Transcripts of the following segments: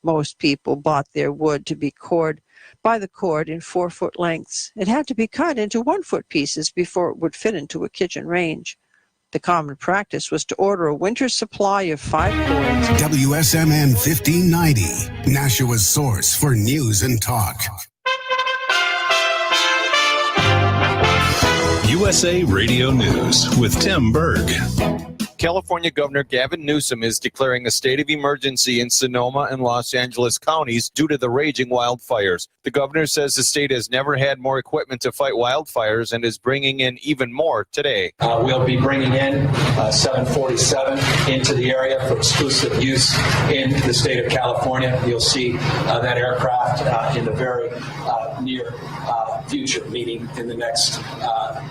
Most people bought their wood to be cored by the cord in 4-foot lengths. It had to be cut into 1-foot pieces before it would fit into a kitchen range. The common practice was to order a winter's supply of 5 cords. WSMN 1590, Nashua's source for news and talk. USA Radio News with Tim Berg. California Governor Gavin Newsom is declaring a state of emergency in Sonoma and Los Angeles counties due to the raging wildfires. The governor says the state has never had more equipment to fight wildfires and is bringing in even more today. We'll be bringing in 747 into the area for exclusive use in the state of California. You'll see that aircraft in the very near future, meaning in the next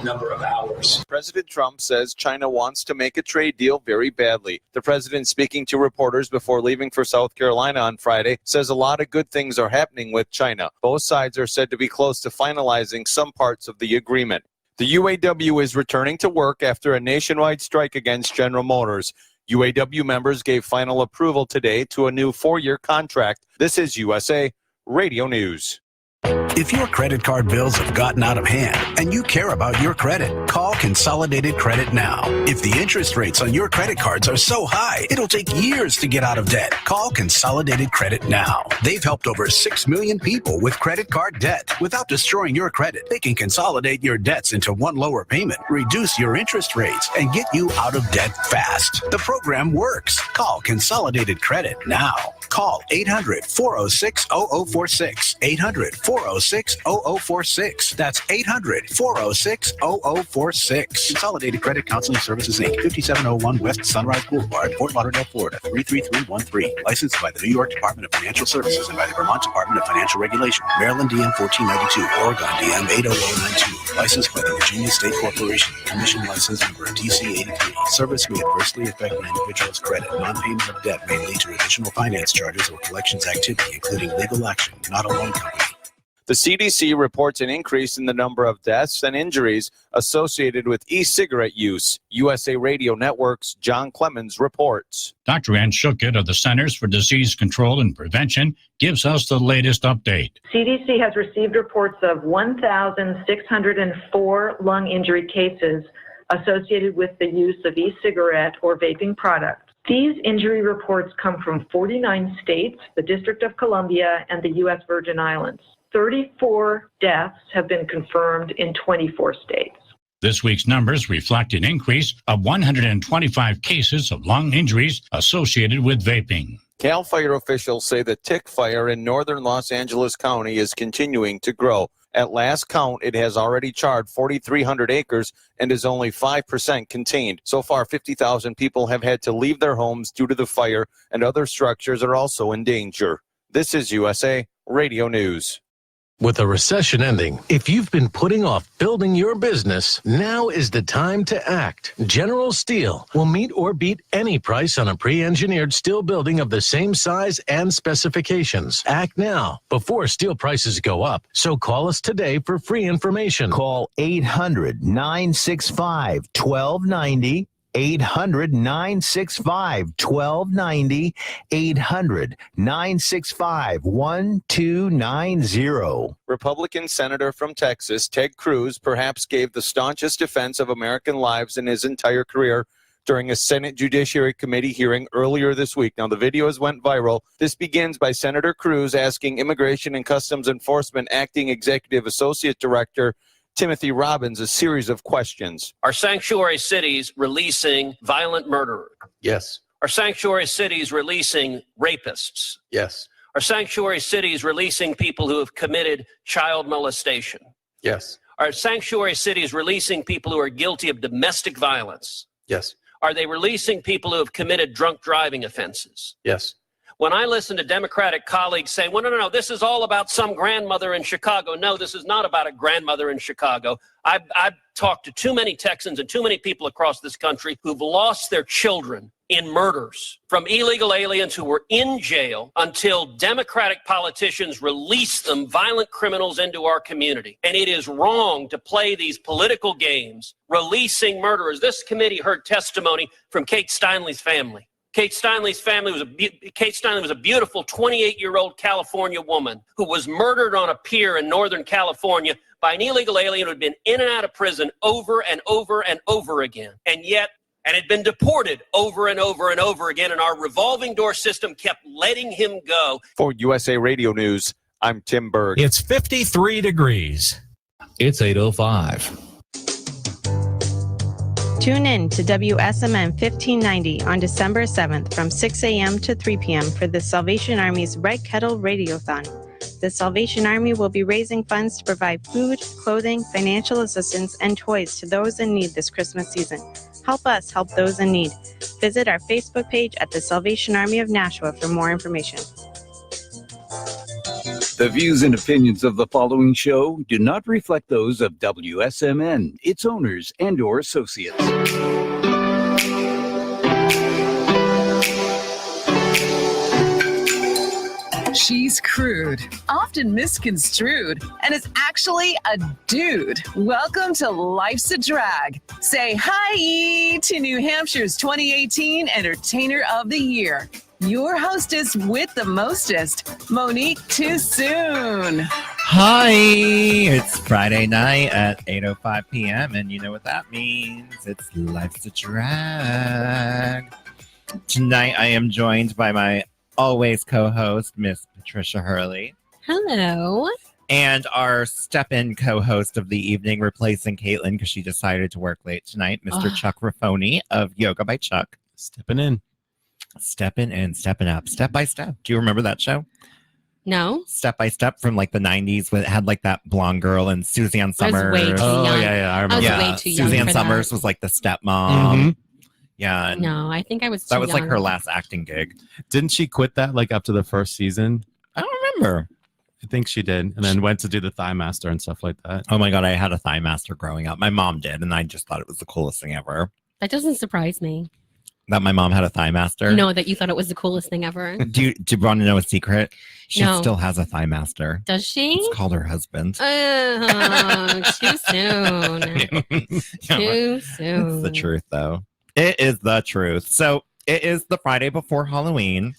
number of hours. President Trump says China wants to make a trade deal very badly. The president, speaking to reporters before leaving for South Carolina on Friday, says a lot of good things are happening with China. Both sides are said to be close to finalizing some parts of the agreement. The UAW is returning to work after a nationwide strike against General Motors. UAW members gave final approval today to a new 4-year contract. This is USA Radio News. If your credit card bills have gotten out of hand and you care about your credit, call Consolidated Credit now. If the interest rates on your credit cards are so high, it'll take years to get out of debt. Call Consolidated Credit now. They've helped over 6 million people with credit card debt. Without destroying your credit, they can consolidate your debts into one lower payment, reduce your interest rates, and get you out of debt fast. The program works. Call Consolidated Credit now. Call 800-406-0046. 800-406-0046. That's 800-406-0046. Consolidated Credit Counseling Services, Inc., 5701 West Sunrise Boulevard, Fort Lauderdale, Florida, 33313. Licensed by the New York Department of Financial Services and by the Vermont Department of Financial Regulation. Maryland DM 1492. Oregon DM 80092. Licensed by the Virginia State Corporation. Commission license number DC 83. Service may adversely affect an individual's credit. Non-payment of debt may lead to additional finance charges or collections activity, including legal action, not a loan company. The CDC reports an increase in the number of deaths and injuries associated with e-cigarette use. USA Radio Network's John Clemens reports. Dr. Ann Schuchat of the Centers for Disease Control and Prevention gives us the latest update. CDC has received reports of 1,604 lung injury cases associated with the use of e-cigarette or vaping products. These injury reports come from 49 states, the District of Columbia, and the U.S. Virgin Islands. 34 deaths have been confirmed in 24 states. This week's numbers reflect an increase of 125 cases of lung injuries associated with vaping. CAL FIRE officials say the tick fire in northern Los Angeles County is continuing to grow. At last count, it has already charred 4,300 acres and is only 5% contained. So far, 50,000 people have had to leave their homes due to the fire, and other structures are also in danger. This is USA Radio News. With a recession ending, if you've been putting off building your business, now is the time to act. General Steel will meet or beat any price on a pre-engineered steel building of the same size and specifications. Act now before steel prices go up. So call us today for free information. Call 800-965-1290. 800-965-1290, 800-965-1290. Republican Senator from Texas, Ted Cruz, perhaps gave the staunchest defense of American lives in his entire career during a Senate Judiciary Committee hearing earlier this week. Now, the videos went viral. This begins by Senator Cruz asking Immigration and Customs Enforcement Acting Executive Associate Director Timothy Robbins a series of questions. Are sanctuary cities releasing violent murderers? Yes. Are sanctuary cities releasing rapists? Yes. Are sanctuary cities releasing people who have committed child molestation? Yes. Are sanctuary cities releasing people who are guilty of domestic violence? Yes. Are they releasing people who have committed drunk driving offenses? Yes. When I listen to Democratic colleagues saying, well, no, this is all about some grandmother in Chicago. No, this is not about a grandmother in Chicago. I've talked to too many Texans and too many people across this country who've lost their children in murders from illegal aliens who were in jail until Democratic politicians release them, violent criminals, into our community. And it is wrong to play these political games, releasing murderers. This committee heard testimony from Kate Steinle's family. Kate Steinle's family was Kate Steinle was a beautiful 28-year-old California woman who was murdered on a pier in Northern California by an illegal alien who had been in and out of prison over and over and over again. And had been deported over and over and over again, and our revolving door system kept letting him go. For USA Radio News, I'm Tim Berg. It's 53 degrees. It's 8:05. Tune in to WSMN 1590 on December 7th from 6 a.m. to 3 p.m. for the Salvation Army's Red Kettle Radiothon. The Salvation Army will be raising funds to provide food, clothing, financial assistance, and toys to those in need this Christmas season. Help us help those in need. Visit our Facebook page at the Salvation Army of Nashua for more information. The views and opinions of the following show do not reflect those of WSMN, its owners, and/or associates. She's crude, often misconstrued, and is actually a dude. Welcome to Life's a Drag. Say hi to New Hampshire's 2018 Entertainer of the Year. Your hostess with the mostest, Monique Too Soon. Hi, it's Friday night at 8:05 p.m. and you know what that means. It's Life's a Drag. Tonight I am joined by my always co-host, Miss Patricia Hurley. Hello. And our step-in co-host of the evening, replacing Caitlin because she decided to work late tonight, Mr. Chuck Raffoni of Yoga by Chuck. Stepping in. Stepping in, stepping up, step by step. Do you remember that show? No. Step by Step from like the 90s when it had like that blonde girl and Suzanne Summers. I was way too young. I remember. I was way too young Suzanne for Summers that. was like the stepmom. Mm-hmm. Yeah. And No, I think I was too that was young. like her last acting gig. Didn't she quit that like after the first season? I don't remember. I think she did. And then went to do the Thigh Master and stuff like that. Oh my God, I had a Thigh Master growing up. My mom did, and I just thought it was the coolest thing ever. That doesn't surprise me. That my mom had a Thigh Master? No, that you thought it was the coolest thing ever. Do you want to know a secret? She No. still has a Thigh Master. Does she? It's called her husband. Too soon. Too soon. It's the truth, though. It is the truth. So it is the Friday before Halloween,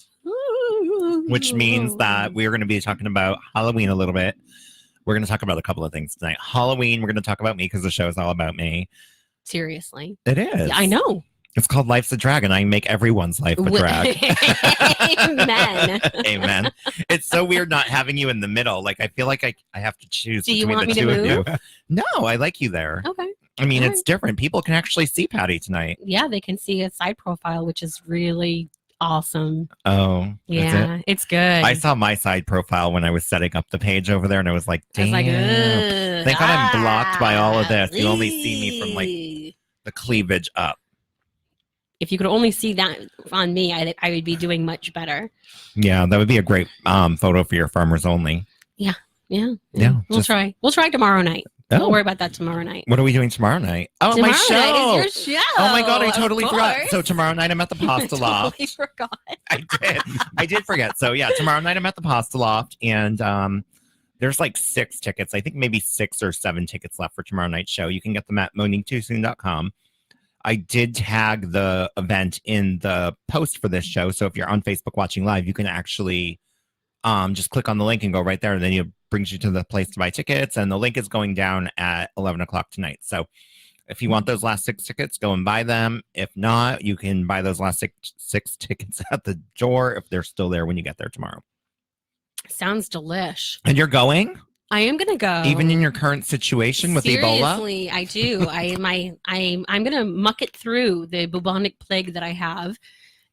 which means that we're going to be talking about Halloween a little bit. We're going to talk about a couple of things tonight. Halloween, we're going to talk about me because the show is all about me. Seriously. It is. I know. It's called Life's a Drag, and I make everyone's life a drag. Amen. Amen. It's so weird not having you in the middle. Like, I feel like I have to choose Do you between want the me two to of you. move? No, I like you there. Okay. I mean, All it's right. different. People can actually see Patty tonight. Yeah, they can see a side profile, which is really awesome. Oh, is Yeah, it? it's good. I saw my side profile when I was setting up the page over there, and I was like, I was damn. like, Thank God I'm blocked by all of this. You only see me from like the cleavage up. If you could only see that on me, I would be doing much better. Yeah, that would be a great photo for your farmers only. Yeah. Yeah, We'll just- try. We'll try tomorrow night. Oh. Don't worry about that tomorrow night. What are we doing tomorrow night? Oh, Tomorrow my show. night is your show. Oh my God, I of totally forgot. course. So tomorrow night I'm at the Pasta Loft. Totally forgot. I did forget. So yeah, tomorrow night I'm at the Pasta Loft, and there's like 6 tickets. I think maybe 6 or 7 tickets left for tomorrow night's show. You can get them at moniquetoosoon.com. I did tag the event in the post for this show. So if you're on Facebook watching live, you can actually just click on the link and go right there. And then it brings you to the place to buy tickets. And the link is going down at 11 o'clock tonight. So if you want those last 6 tickets, go and buy them. If not, you can buy those last six tickets at the door if they're still there when you get there tomorrow. Sounds delish. And you're going? I am gonna go. Even in your current situation with Ebola? Seriously, I do. I'm gonna muck it through the bubonic plague that I have,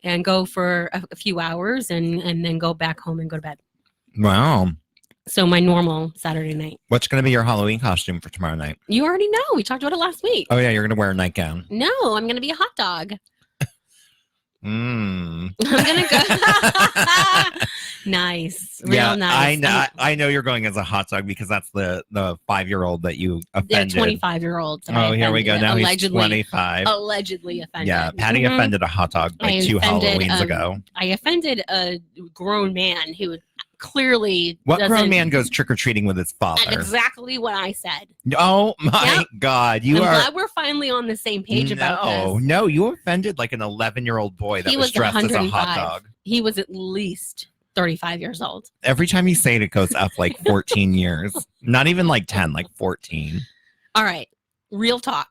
and go for a few hours, and then go back home and go to bed. Wow. So my normal Saturday night. What's going to be your Halloween costume for tomorrow night? You already know. We talked about it last week. Oh, yeah, you're going to wear a nightgown. No, I'm gonna be a hot dog. Mm. I'm gonna go. Nice, real nice. I know you're going as a hot dog because that's the 5-year-old that you The offended. 25-year-old. Oh, here we go. Now he's 25. Allegedly offended. Yeah, Patty offended a hot dog like 2 Halloweens ago. I offended a grown man who clearly What grown doesn't- man goes trick or treating with his father? Exactly what I said. Oh my God, I'm glad we're finally on the same page about this. No, you offended like an 11-year-old boy that He was was dressed as a 105. hot dog. He was at least 35 years old. Every time you say it, it goes up like 14 years. Not even like 10, like 14. All right, real talk.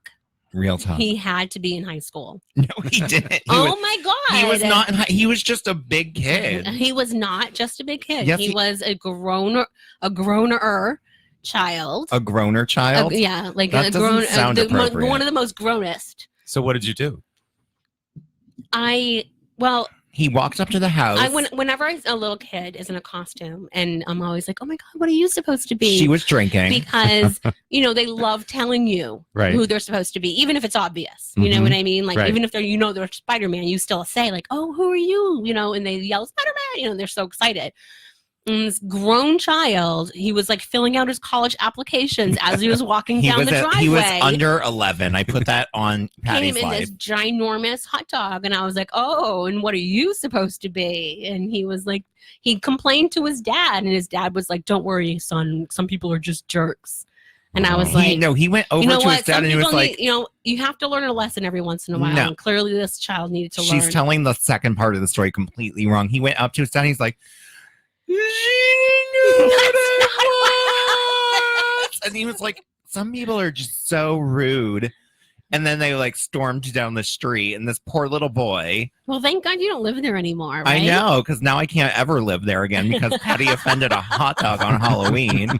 Real talk. He had to be in high school. No, he didn't. My God. He was not. He was just a big kid. He was not just a big kid. Yes, he he- was a growner child. A groaner child. Yeah, like That a doesn't grown. sound appropriate. One of the most grownest. So what did you do? He walked up to the house. Whenever a little kid is in a costume, and I'm always like, oh my God, what are you supposed to be? She was drinking. Because, they love telling you Right. who they're supposed to be, even if it's obvious. You know Mhm. what I mean? Like, Right. even if they're Spider-Man, you still say, like, oh, who are you? And they yell, Spider-Man, they're so excited. And this grown child, he was like filling out his college applications as he was walking down the driveway. He was under 11. I put that on Patty's Came in life. this ginormous hot dog, and I was like, oh, and what are you supposed to be? And he was like, he complained to his dad, and his dad was like, don't worry, son, some people are just jerks. And I was like, he went over you know to what? his dad Some and he was people like, need, you have to learn a lesson every once in a while. No. And clearly this child needed to she's learn. telling the second part of the story completely wrong. He went up to his dad and he's like, and he was like, some people are just so rude. And then they like stormed down the street, and this poor little boy. Well, thank God you don't live there anymore, right? I know, because now I can't ever live there again because Patty offended a hot dog on Halloween.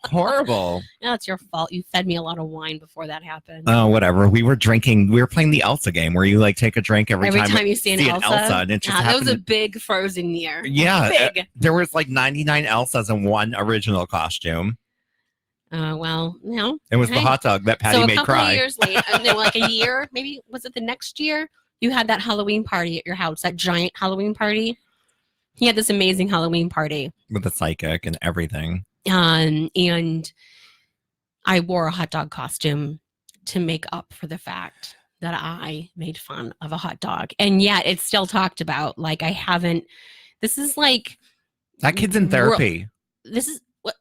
Horrible. No, it's your fault. You fed me a lot of wine before that happened. Oh, whatever. We were drinking. We were playing the Elsa game where you like take a drink every time you see an Elsa. And it just that was a happened. big frozen year. Yeah, Big. there was like 99 Elsas in one original costume. Well, no. It was the hot dog that Patty so made a couple cry. of years later, like a year, maybe was it the next year? You had that Halloween party at your house, that giant Halloween party. He had this amazing Halloween party, With the psychic and everything. and I wore a hot dog costume to make up for the fact that I made fun of a hot dog, and yet it's still talked about. Like I haven't. This is like That kid's in therapy. This is what.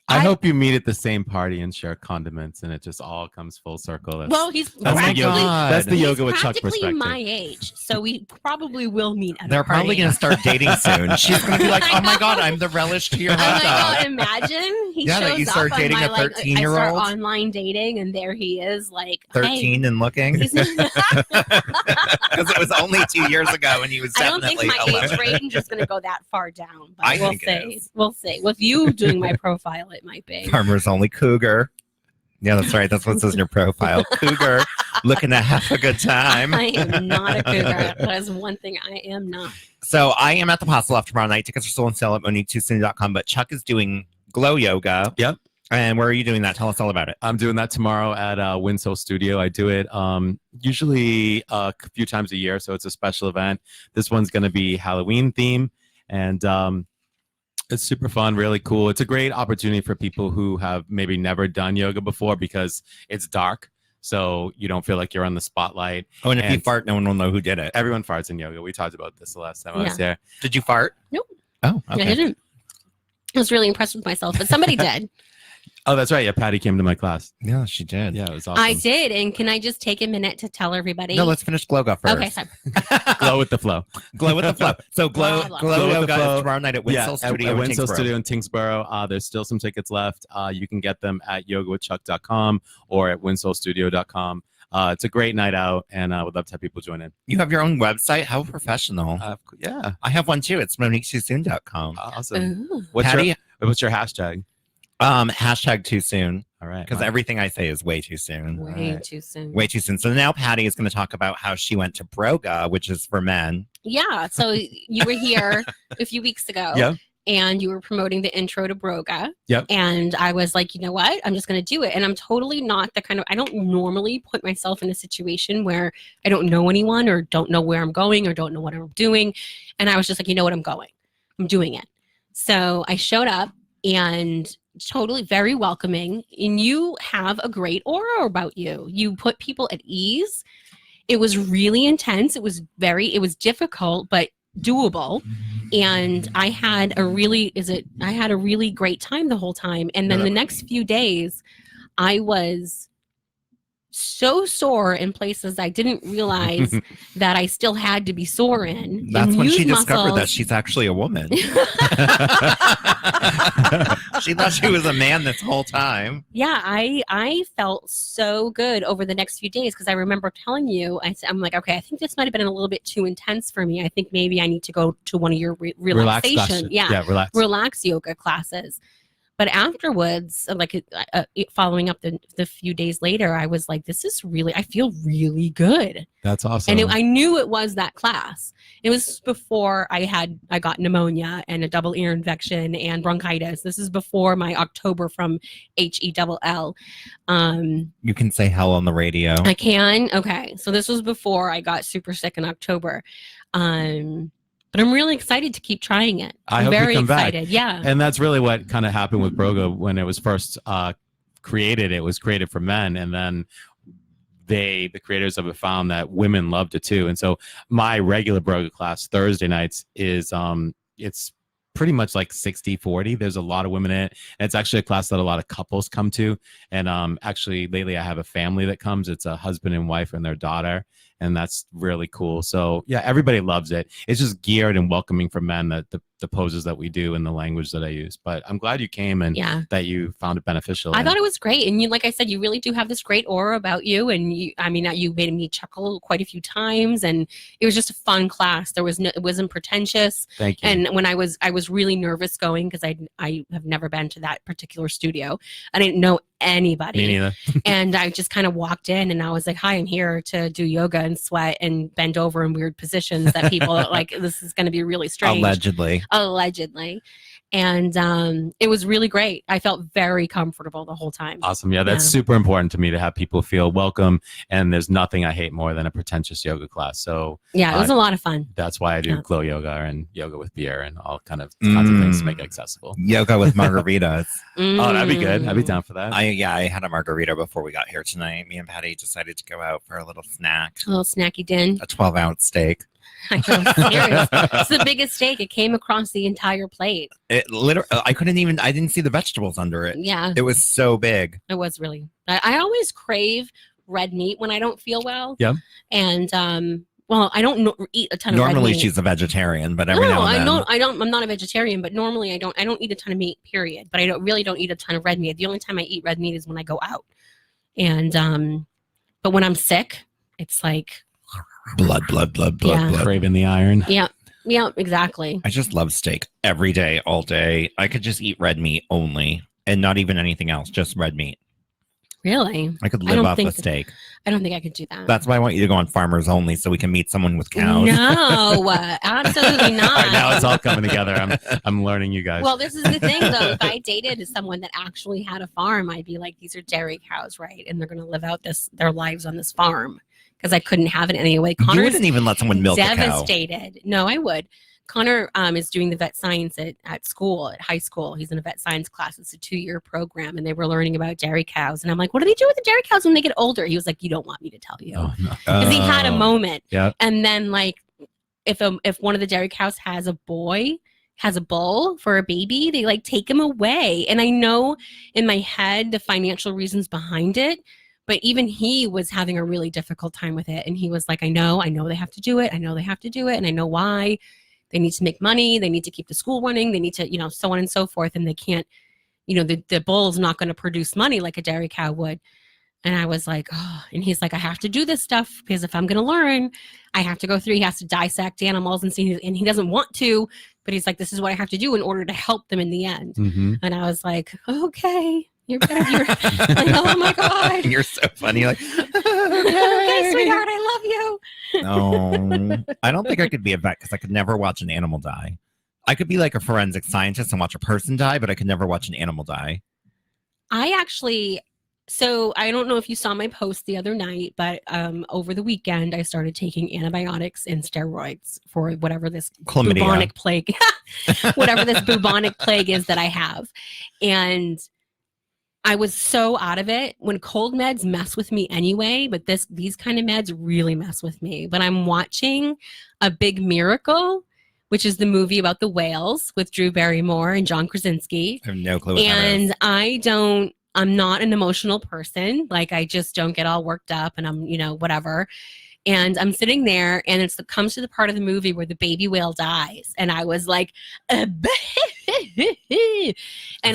I hope you meet at the same party and share condiments, and it just all comes full circle. Well, he's that's the practically yoga. That's the yoga with Chuck practically perspective. my age, so we probably will meet at They're a party. probably going to start dating soon. She's going to be like, I oh my know. God, I'm the relish to your Oh my hot God! dog. Imagine he Yeah, that shows you start up dating on a my, like, 13-year-old? I start online dating, and there he is, like 13 hey. and looking. Because it was only 2 years ago and he was I don't think definitely my age 11. range is going to go that far down, but I we'll think it see. is. We'll see. With you doing my profile, it might be. Farmer's only cougar. Yeah, that's right. That's what says in your profile. Cougar, looking to have a good time. I am not a cougar. That is one thing I am not. So I am at the Pasta Loft tomorrow night. Tickets are still on sale at MoniqueTucson.com, but Chuck is doing glow yoga. Yep. And where are you doing that? Tell us all about it. I'm doing that tomorrow at Winslow Studio. I do it usually a few times a year, so it's a special event. This one's going to be Halloween theme, and it's super fun, really cool. It's a great opportunity for people who have maybe never done yoga before because it's dark, so you don't feel like you're on the spotlight. Oh, and if you fart, no one will know who did it. Everyone farts in yoga. We talked about this the last time I was there. Did you fart? Nope. Oh, I okay. didn't. I was really impressed with myself, but somebody did. Oh, that's right. Yeah, Patty came to my class. Yeah, she did. Yeah, it was awesome. I did. And can I just take a minute to tell everybody? No, let's finish Glow Go first. Okay, sorry. Glow with the flow. Glow with the flow. So Glow Blah, blah. Glow with the Yoga flow. is tomorrow night at Winslow Studio at in Winslow Tingsboro. Studio in Tingsboro. There's still some tickets left. You can get them at yogawithchuck.com or at winslowstudio.com. It's a great night out, and I would love to have people join in. You have your own website? How professional. Yeah. I have one too. It's MoniqueTooSoon.com. Awesome. Ooh. What's Patty? your hashtag? Hashtag too soon. All right. Because everything I say is way too soon. Way too soon. Way too soon. So now Patty is going to talk about how she went to Broga, which is for men. Yeah. So you were here a few weeks ago. Yeah. And you were promoting the intro to Broga. Yep. And I was like, you know what? I'm just going to do it. And I'm totally not the kind of, I don't normally put myself in a situation where I don't know anyone or don't know where I'm going or don't know what I'm doing. And I was just like, you know what? I'm going. I'm doing it. So I showed up and totally very welcoming. And you have a great aura about you. You put people at ease. It was really intense. It was difficult, but doable. And I had a really great time the whole time. And then the next few days, I was so sore in places I didn't realize that I still had to be sore in. That's And when she use discovered that muscles. she's actually a woman. She thought she was a man this whole time. Yeah, I felt so good over the next few days because I remember telling you, I'm like, okay, I think this might have been a little bit too intense for me. I think maybe I need to go to one of your relaxation, relax yoga classes. But afterwards, like following up the few days later, I was like, I feel really good. That's awesome. And I knew it was that class. It was before I got pneumonia and a double ear infection and bronchitis. This is before my October from HELL. You can say hell on the radio. I can. Okay. So this was before I got super sick in October. But I'm really excited to keep trying it. I I'm hope very you come excited. back. Yeah. And that's really what kind of happened with Broga when it was first created. It was created for men, and then the creators of it found that women loved it too. And so my regular Broga class Thursday nights is it's pretty much like 60-40. There's a lot of women in it. And it's actually a class that a lot of couples come to. And actually lately I have a family that comes. It's a husband and wife and their daughter. And that's really cool. So yeah, everybody loves it. It's just geared and welcoming for men, that the poses that we do and the language that I use. But I'm glad you came and that you found it beneficial. I thought it was great. And like I said, you really do have this great aura about you. And you made me chuckle quite a few times. And it was just a fun class. It wasn't pretentious. Thank you. And when I was really nervous going because I have never been to that particular studio. I didn't know anybody. Me neither. And I just kind of walked in and I was like, hi, I'm here to do yoga and sweat and bend over in weird positions that people like, this is going to be really strange. Allegedly. And it was really great. I felt very comfortable the whole time. Awesome. Yeah, that's super important to me, to have people feel welcome. And there's nothing I hate more than a pretentious yoga class. So yeah, it was a lot of fun. That's why I do glow yoga and yoga with beer and all kinds of things to make it accessible. Yoga with margaritas. Oh, that'd be good. I'd be down for that. I had a margarita before we got here tonight. Me and Patty decided to go out for a little snack. A little snacky din. A 12-ounce steak. I know, serious. It's the biggest steak. It came across the entire plate. It literally, I didn't see the vegetables under it. Yeah. It was so big. It was really. I always crave red meat when I don't feel well. Yeah. And well, I don't eat a ton of red meat. Normally she's a vegetarian, but every now and then. I'm not a vegetarian, but normally I don't eat a ton of meat, period. But I really don't eat a ton of red meat. The only time I eat red meat is when I go out. And but when I'm sick, it's like blood. Craving the iron. Yeah, exactly. I just love steak every day, all day. I could just eat red meat only and not even anything else, just red meat. Really? I could live off a steak. I don't think I could do that. That's why I want you to go on Farmers Only so we can meet someone with cows. No, absolutely not. All right, now it's all coming together. I'm learning you guys. Well, this is the thing, though. If I dated someone that actually had a farm, I'd be like, these are dairy cows, right? And they're going to live out their lives on this farm. Because I couldn't have it any way. You wouldn't even let someone milk a cow. Devastated. No, I would. Connor is doing the vet science at school, at high school. He's in a vet science class. It's a 2-year program, and they were learning about dairy cows. And I'm like, what do they do with the dairy cows when they get older? He was like, you don't want me to tell you. Oh, no. Because he had a moment. Yeah. And then, like, if one of the dairy cows has a bull for a baby, they like take him away. And I know in my head the financial reasons behind it. But even he was having a really difficult time with it. And he was like, I know they have to do it. And I know why. They need to make money. They need to keep the school running. They need to, so on and so forth. And they can't, the bull's not going to produce money like a dairy cow would. And I was like, oh, and he's like, I have to do this stuff because if I'm going to learn, I have to go through. He has to dissect animals and see, and he doesn't want to, but he's like, this is what I have to do in order to help them in the end. Mm-hmm. And I was like, okay. You're like, oh my God. You're so funny. Like, okay, sweetheart, I love you. No, I don't think I could be a vet because I could never watch an animal die. I could be like a forensic scientist and watch a person die, but I could never watch an animal die. So I don't know if you saw my post the other night, but over the weekend, I started taking antibiotics and steroids for whatever this bubonic plague, whatever this bubonic plague is that I have. And I was so out of it. When cold meds mess with me anyway, but these kind of meds really mess with me. But I'm watching a big miracle which is the movie about the whales with Drew Barrymore and John Krasinski. I have no clue what that is. And I'm not an emotional person. Like, I just don't get all worked up and I'm, whatever. And I'm sitting there and it comes to the part of the movie where the baby whale dies. And I was like, and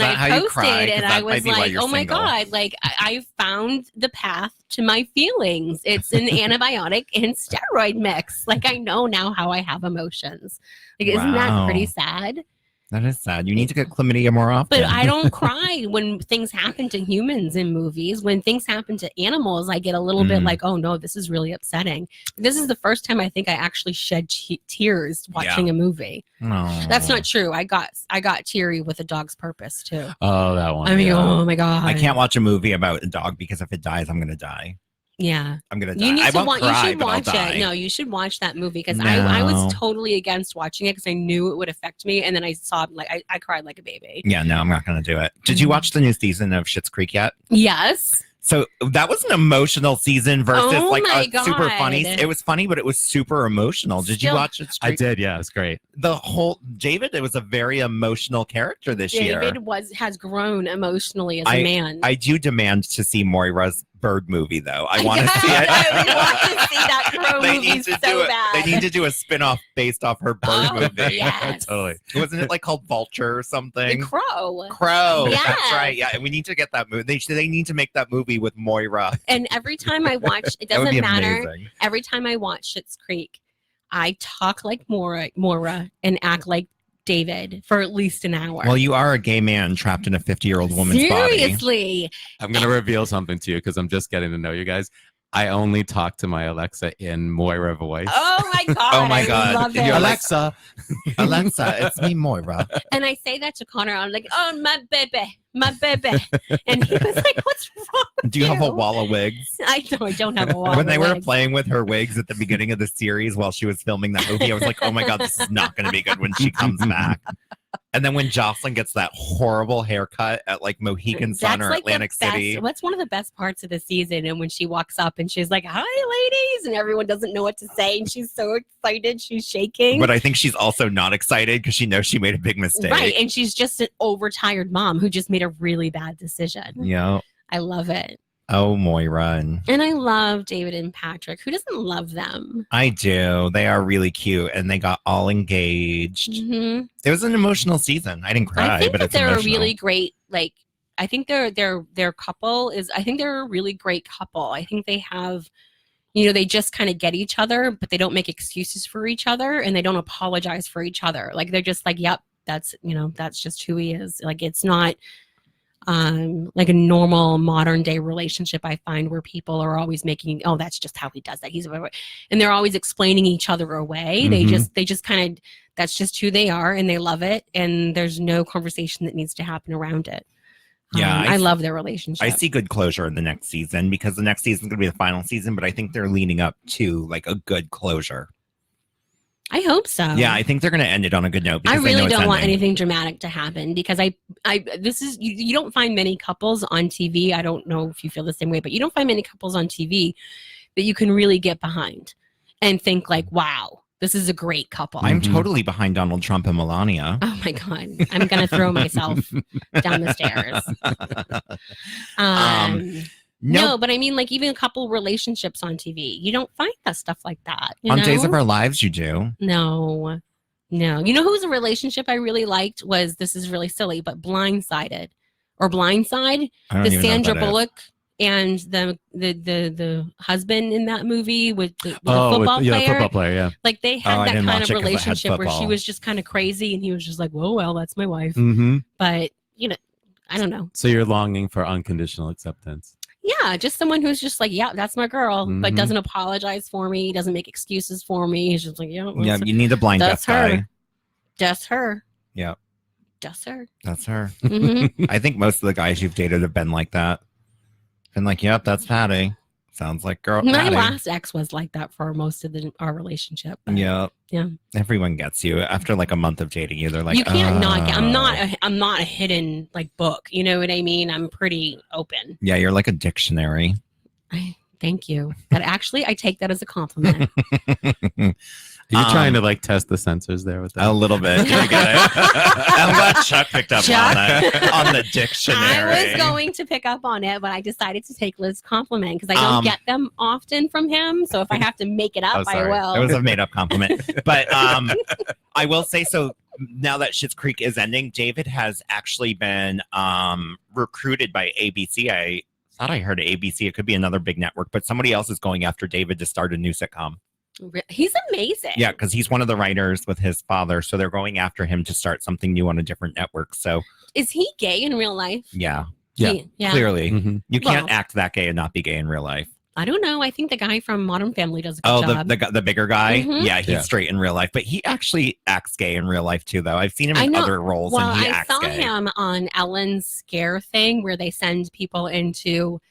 I posted and I was like, oh my God, like I found the path to my feelings. It's an antibiotic and steroid mix. Like, I know now how I have emotions. Like, isn't that pretty sad? That is sad. You need to get chlamydia more often. But I don't cry when things happen to humans in movies. When things happen to animals, I get a little bit like, oh no, this is really upsetting. This is the first time I think I actually shed tears watching a movie. Oh. That's not true. I got teary with A Dog's Purpose too. Oh, that one. I mean, oh my God. I can't watch a movie about a dog because if it dies, I'm going to die. Yeah, I'm gonna die. You need I to won't watch. cry, You should but I'll watch die. it. No, you should watch that movie because No. I was totally against watching it because I knew it would affect me, and then I saw I cried like a baby. Yeah, no, I'm not going to do it. Did you watch the new season of Schitt's Creek yet? Yes. So that was an emotional season versus Oh like my a super God. funny. It was funny, but it was super emotional. Did you Still- watch it? I did. Yeah, it's great. The whole David. It was a very emotional character this year. David has grown emotionally as a man. I do demand to see Moira's Bird movie, though. I want to see it. I want to see that Crow They movie need to so do it. bad. They need to do a spin-off based off her Bird Oh, movie. yes. Totally. Wasn't it like called Vulture or something? The Crow. Crow. Yes. That's right. Yeah, we need to get that movie. They need to make that movie with Moira. And every time I watch, it That would doesn't be matter. amazing. Every time I watch Schitt's Creek, I talk like Moira and act like David for at least an hour. Well, you are a gay man trapped in a 50-year-old woman's body. Seriously. I'm going to reveal something to you because I'm just getting to know you guys. I only talk to my Alexa in Moira voice. Oh my God. Oh my I God. love You're it. like, Alexa. Alexa, it's me, Moira. And I say that to Connor. I'm like, oh, my baby. And he was like, what's wrong with Do you have a wall of wigs? I don't have a wall. When they were wigs. playing with her wigs at the beginning of the series while she was filming that movie, I was like, oh my God, this is not going to be good when she comes back. And then when Jocelyn gets that horrible haircut at like Mohegan Sun or like the Atlantic City. What's one of the best parts of the season? And when she walks up and she's like, hi, ladies, and everyone doesn't know what to say. And she's so excited. She's shaking. But I think she's also not excited because she knows she made a big mistake. Right. And she's just an overtired mom who just made a really bad decision. Yeah. I love it. Oh, Moira. And I love David and Patrick. Who doesn't love them? I do. They are really cute and they got all engaged. Mm-hmm. It was an emotional season. I didn't cry, I think but that it's they're emotional. a really great, like, I think their couple is, I think they're a really great couple. I think they have, they just kind of get each other, but they don't make excuses for each other and they don't apologize for each other. Like, they're just like, yep, that's just who he is. Like, it's not like a normal modern day relationship. I find where people are always making, oh, that's just how he does that. And they're always explaining each other away. Mhm. They just kind of, that's just who they are and they love it. And there's no conversation that needs to happen around it. Yeah, I love their relationship. I see good closure in the next season because the next season is going to be the final season, but I think they're leaning up to like a good closure. I hope so. Yeah, I think they're going to end it on a good note. I Because they know really it's don't want ending. anything dramatic to happen because this is, you don't find many couples on TV. I don't know if you feel the same way, but you don't find many couples on TV that you can really get behind and think like, wow, this is a great couple. I'm totally behind Donald Trump and Melania. Oh my God. I'm going to throw myself down the stairs. No, but I mean, like, even a couple relationships on TV, you don't find that stuff like that. On Days of Our Lives, you do. No. You know who's a relationship I really liked was, this is really silly, but Blindsided or Blindside, I don't the even know what Sandra that is. Bullock and the husband in that movie with the Oh, football player. football player, yeah. Like, they had I that didn't kind watch of it 'cause I had relationship where she football. was just kind of crazy and he was just like, well, that's my wife. Mm-hmm. But, I don't know. So you're longing for unconditional acceptance. Yeah, just someone who's just like, yeah, that's my girl, but Mhm. doesn't apologize for me, doesn't make excuses for me. He's just like, yeah, Yeah, you need a blind that's deaf her. guy. Just her. Yeah, Just her. that's her. Mhm. I think most of the guys you've dated have been like that. Been like, yep, that's Patty. Sounds like girl. My Patty. last ex was like that for most of our relationship. but Yeah. Yeah. Everyone gets you after like a month of dating you. They're like, you can't not get. "Oh." I'm not a hidden like book. You know what I mean? I'm pretty open. Yeah, you're like a dictionary. Thank you. That actually, I take that as a compliment. You're trying to like test the sensors there with that. A little bit. Did you get it? I'm glad Chuck picked up on the dictionary. I was going to pick up on it, but I decided to take Liz's compliment because I don't get them often from him. So if I have to make it up, I will. It was a made up compliment. But I will say, so now that Schitt's Creek is ending, David has actually been recruited by ABC. I thought I heard ABC. It could be another big network, but somebody else is going after David to start a new sitcom. He's amazing. Yeah, because he's one of the writers with his father, so they're going after him to start something new on a different network. So, is he gay in real life? Yeah, Yeah. clearly, you can't Well- act that gay and not be gay in real life. I don't know. I think the guy from Modern Family does a good Oh, job. the bigger guy, Mhm. yeah, he's straight in real life, but he actually acts gay in real life too. Though I've seen him I in know. other roles, Well, and he I acts saw gay. him on Ellen's Scare thing where they send people into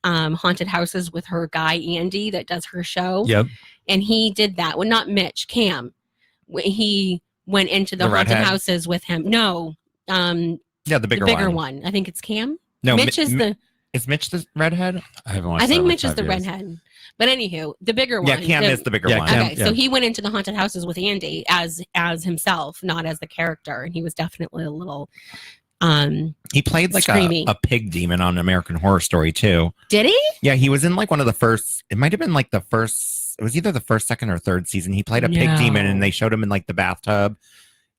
haunted houses with her guy Andy that does her show. Yep. And he did that. Well, not Mitch, Cam. He went into the The haunted redhead? houses with him. No, Yeah, the bigger, one. I think it's Cam. No, Mitch is the. Is Mitch the redhead? I haven't watched. I think that in Mitch is 5 the years. redhead. But anywho, the bigger Yeah, one. Cam is the bigger one. Okay, so he went into the haunted houses with Andy as himself, not as the character, and he was definitely a little. He played like Screamy. a pig demon on American Horror Story too. Did he? Yeah, he was in like one of the first. It might have been like the first. It was either the first, second, or third season. He played a pig demon, and they showed him in like the bathtub.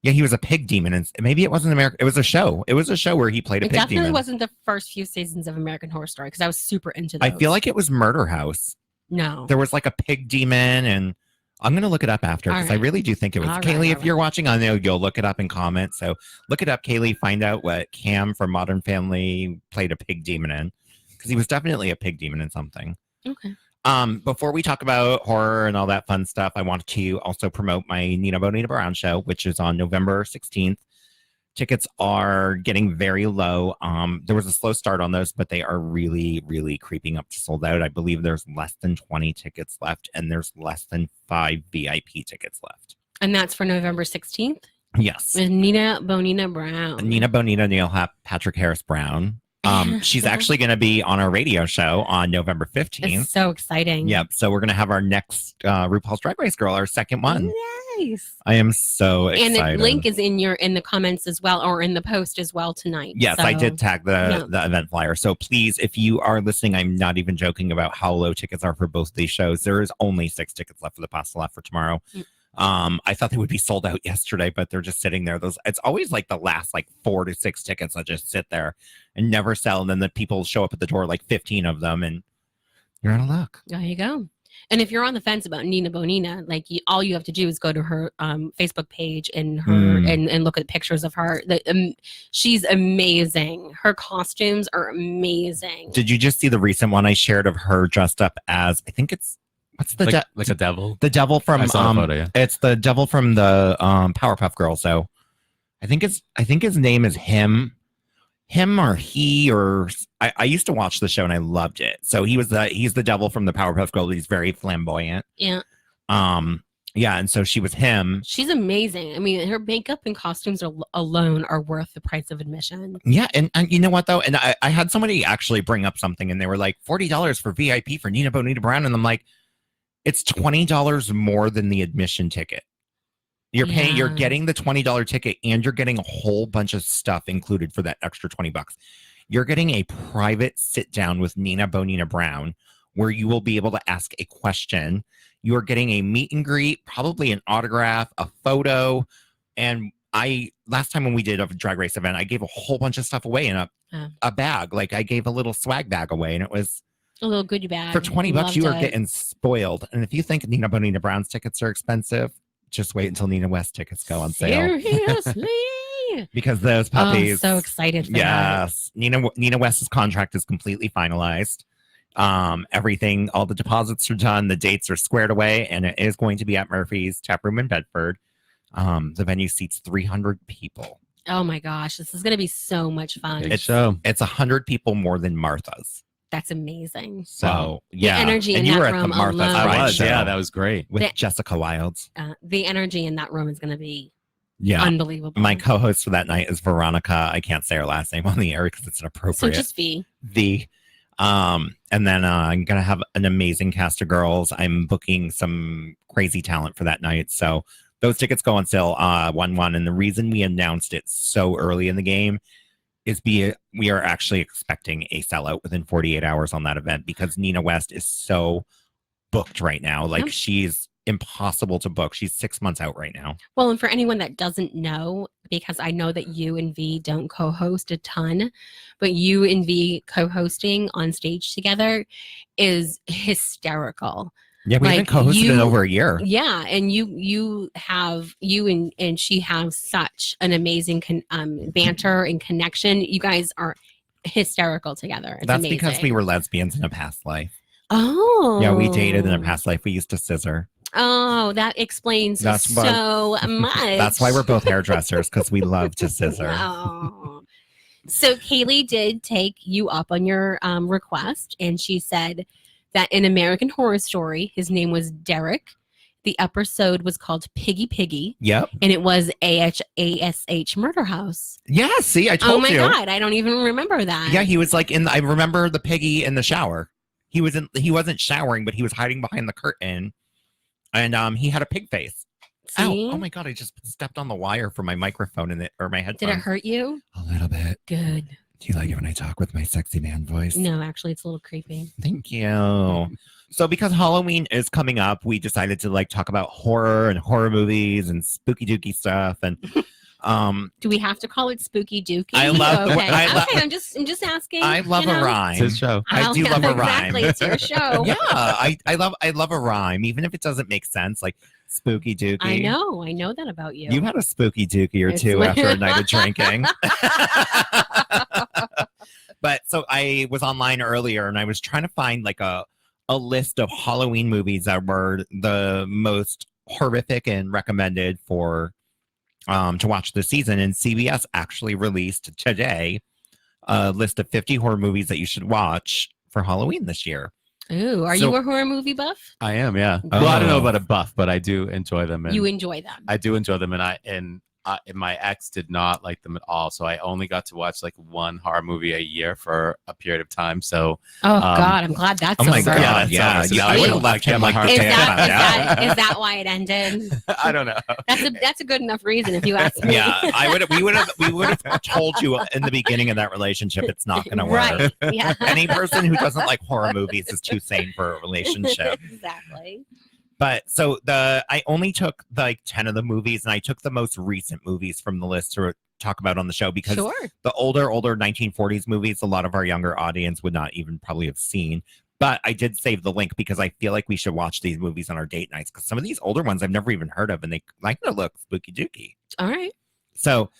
Yeah, he was a pig demon, and maybe it wasn't American. It was a show. It was a show where he played a It pig definitely demon. wasn't the first few seasons of American Horror Story because I was super into those. I feel like it was Murder House. No. There was like a pig demon, and I'm gonna look it up after because I All right. really do think it was. All right, Kaylee, all if you're watching, I know you'll look it up and comment. So look it up, Kaylee. Find out what Cam from Modern Family played a pig demon in, because he was definitely a pig demon in something. Okay. Before we talk about horror and all that fun stuff, I want to also promote my Nina Bonita Brown show, which is on November 16th. Tickets are getting very low. There was a slow start on those, but they are really, really creeping up to sold out. I believe there's less than 20 tickets left, and there's less than 5 VIP tickets left. And that's for November 16th Yes. with Nina Bonina Brown. Nina Bonita, Neil Patrick Harris Brown. She's actually going to be on our radio show on November 15th. It's so exciting. Yep. So we're going to have our next RuPaul's Drag Race girl, our second one. Nice. I am so excited. And the link is in the comments as well, or in the post as well tonight. Yes, I So, did tag the event flyer. So please, if you are listening, I'm not even joking about how low tickets are for both these shows. There is only 6 tickets left for the Pasta Left for tomorrow. I thought they would be sold out yesterday, but they're just sitting there. It's always like the last like 4 to 6 tickets that just sit there and never sell. And then the people show up at the door, like 15 of them, and you're out of luck. There you go. And if you're on the fence about Nina Bonina, like all you have to do is go to her Facebook page and and look at pictures of her. She's amazing. Her costumes are amazing. Did you just see the recent one I shared of her dressed up as, I think it's, what's the like a devil? The devil from I saw the photo, yeah. It's the devil from the Powerpuff Girls. So I think his name is him or he, or I used to watch the show and I loved it. So he's the devil from the Powerpuff Girls. He's very flamboyant. Yeah. Yeah, and so she was him. She's amazing. I mean, her makeup and costumes alone are worth the price of admission. Yeah, and you know what though? And I had somebody actually bring up something, and they were like, $40 for VIP for Nina Bonita Brown, and I'm like, it's $20 more than the admission ticket. You're paying, you're getting the $20 ticket, and you're getting a whole bunch of stuff included for that extra $20. You're getting a private sit down with Nina Bonita Brown, where you will be able to ask a question. You are getting a meet and greet, probably an autograph, a photo. And last time when we did a drag race event, I gave a whole bunch of stuff away in a bag. Like I gave a little swag bag away, and it was a little goodie bag. For $20, Loved you are it. getting spoiled. And if you think Nina Bonita Brown's tickets are expensive, just wait until Nina West tickets go on sale. Seriously? Because those puppies. I'm so excited for that. Yes. Nina West's contract is completely finalized. Everything, all the deposits are done. The dates are squared away, and it is going to be at Murphy's Tap Room in Bedford. The venue seats 300 people. Oh my gosh, this is going to be so much fun. It's 100 people more than Martha's. That's amazing. So yeah, The energy and in you that were at the room Martha's alone. Pride I was, show yeah, that was great. with The- Jessica Wilds. The energy in that room is going to be Yeah, unbelievable. My co-host for that night is Veronica. I can't say her last name on the air because it's So inappropriate. just V. And then I'm going to have an amazing cast of girls. I'm booking some crazy talent for that night. So those tickets go on sale 1/1. And the reason we announced it so early in the game is we are actually expecting a sellout within 48 hours on that event because Nina West is so booked right now. Like, she's impossible to book. She's 6 months out right now. Well, and for anyone that doesn't know, because I know that you and V don't co-host a ton, but you and V co-hosting on stage together is hysterical. Yeah, we haven't co-hosted in over a year. Yeah, and you and she have such an amazing banter and connection. You guys are hysterical together. It's That's amazing. because we were lesbians in a past life. Oh. Yeah, we dated in a past life. We used to scissor. Oh, that explains so much. That's why we're both hairdressers, because we love to scissor. Oh. So Kaylee did take you up on your request, and she said that in American Horror Story, his name was Derek. The episode was called Piggy Piggy. Yep. And it was ASH Murder House. Yeah, see, I told you. Oh my God, I don't even remember that. Yeah, he was like I remember the piggy in the shower. He wasn't showering, but he was hiding behind the curtain. And he had a pig face. See? Ow, oh my God, I just stepped on the wire for my microphone or my headphones. Did it hurt you? A little bit. Good. Do you like it when I talk with my sexy man voice? No, actually, it's a little creepy. Thank you. So because Halloween is coming up, we decided to talk about horror and horror movies and spooky dooky stuff. And do we have to call it Spooky Dookie? I love okay. I'm just asking. I love a rhyme. It's his show. I do love a rhyme. Exactly, it's your show. Yeah, I love a rhyme, even if it doesn't make sense. Like spooky dookie. I know that about you. You had a spooky dookie or two after a night of drinking. But so I was online earlier and I was trying to find a list of Halloween movies that were the most horrific and recommended for to watch this season. And CBS actually released today a list of 50 horror movies that you should watch for Halloween this year. Ooh, are you a horror movie buff? I am, yeah. Well, I don't know about a buff, but I do enjoy them. And you enjoy them. I do enjoy them, and my ex did not like them at all. So I only got to watch one horror movie a year for a period of time. So God, I'm glad that's over. Oh my God, yeah. I would have left him like is that why it ended? I don't know. That's a good enough reason if you ask me. Yeah, we would have told you in the beginning of that relationship it's not going to work. Right. Yeah. Any person who doesn't like horror movies is too sane for a relationship. Exactly. But so I only took 10 of the movies, and I took the most recent movies from the list to talk about on the show because the older 1940s movies, a lot of our younger audience would not even probably have seen. But I did save the link because I feel like we should watch these movies on our date nights because some of these older ones I've never even heard of, and they like to look spooky dooky. All right. So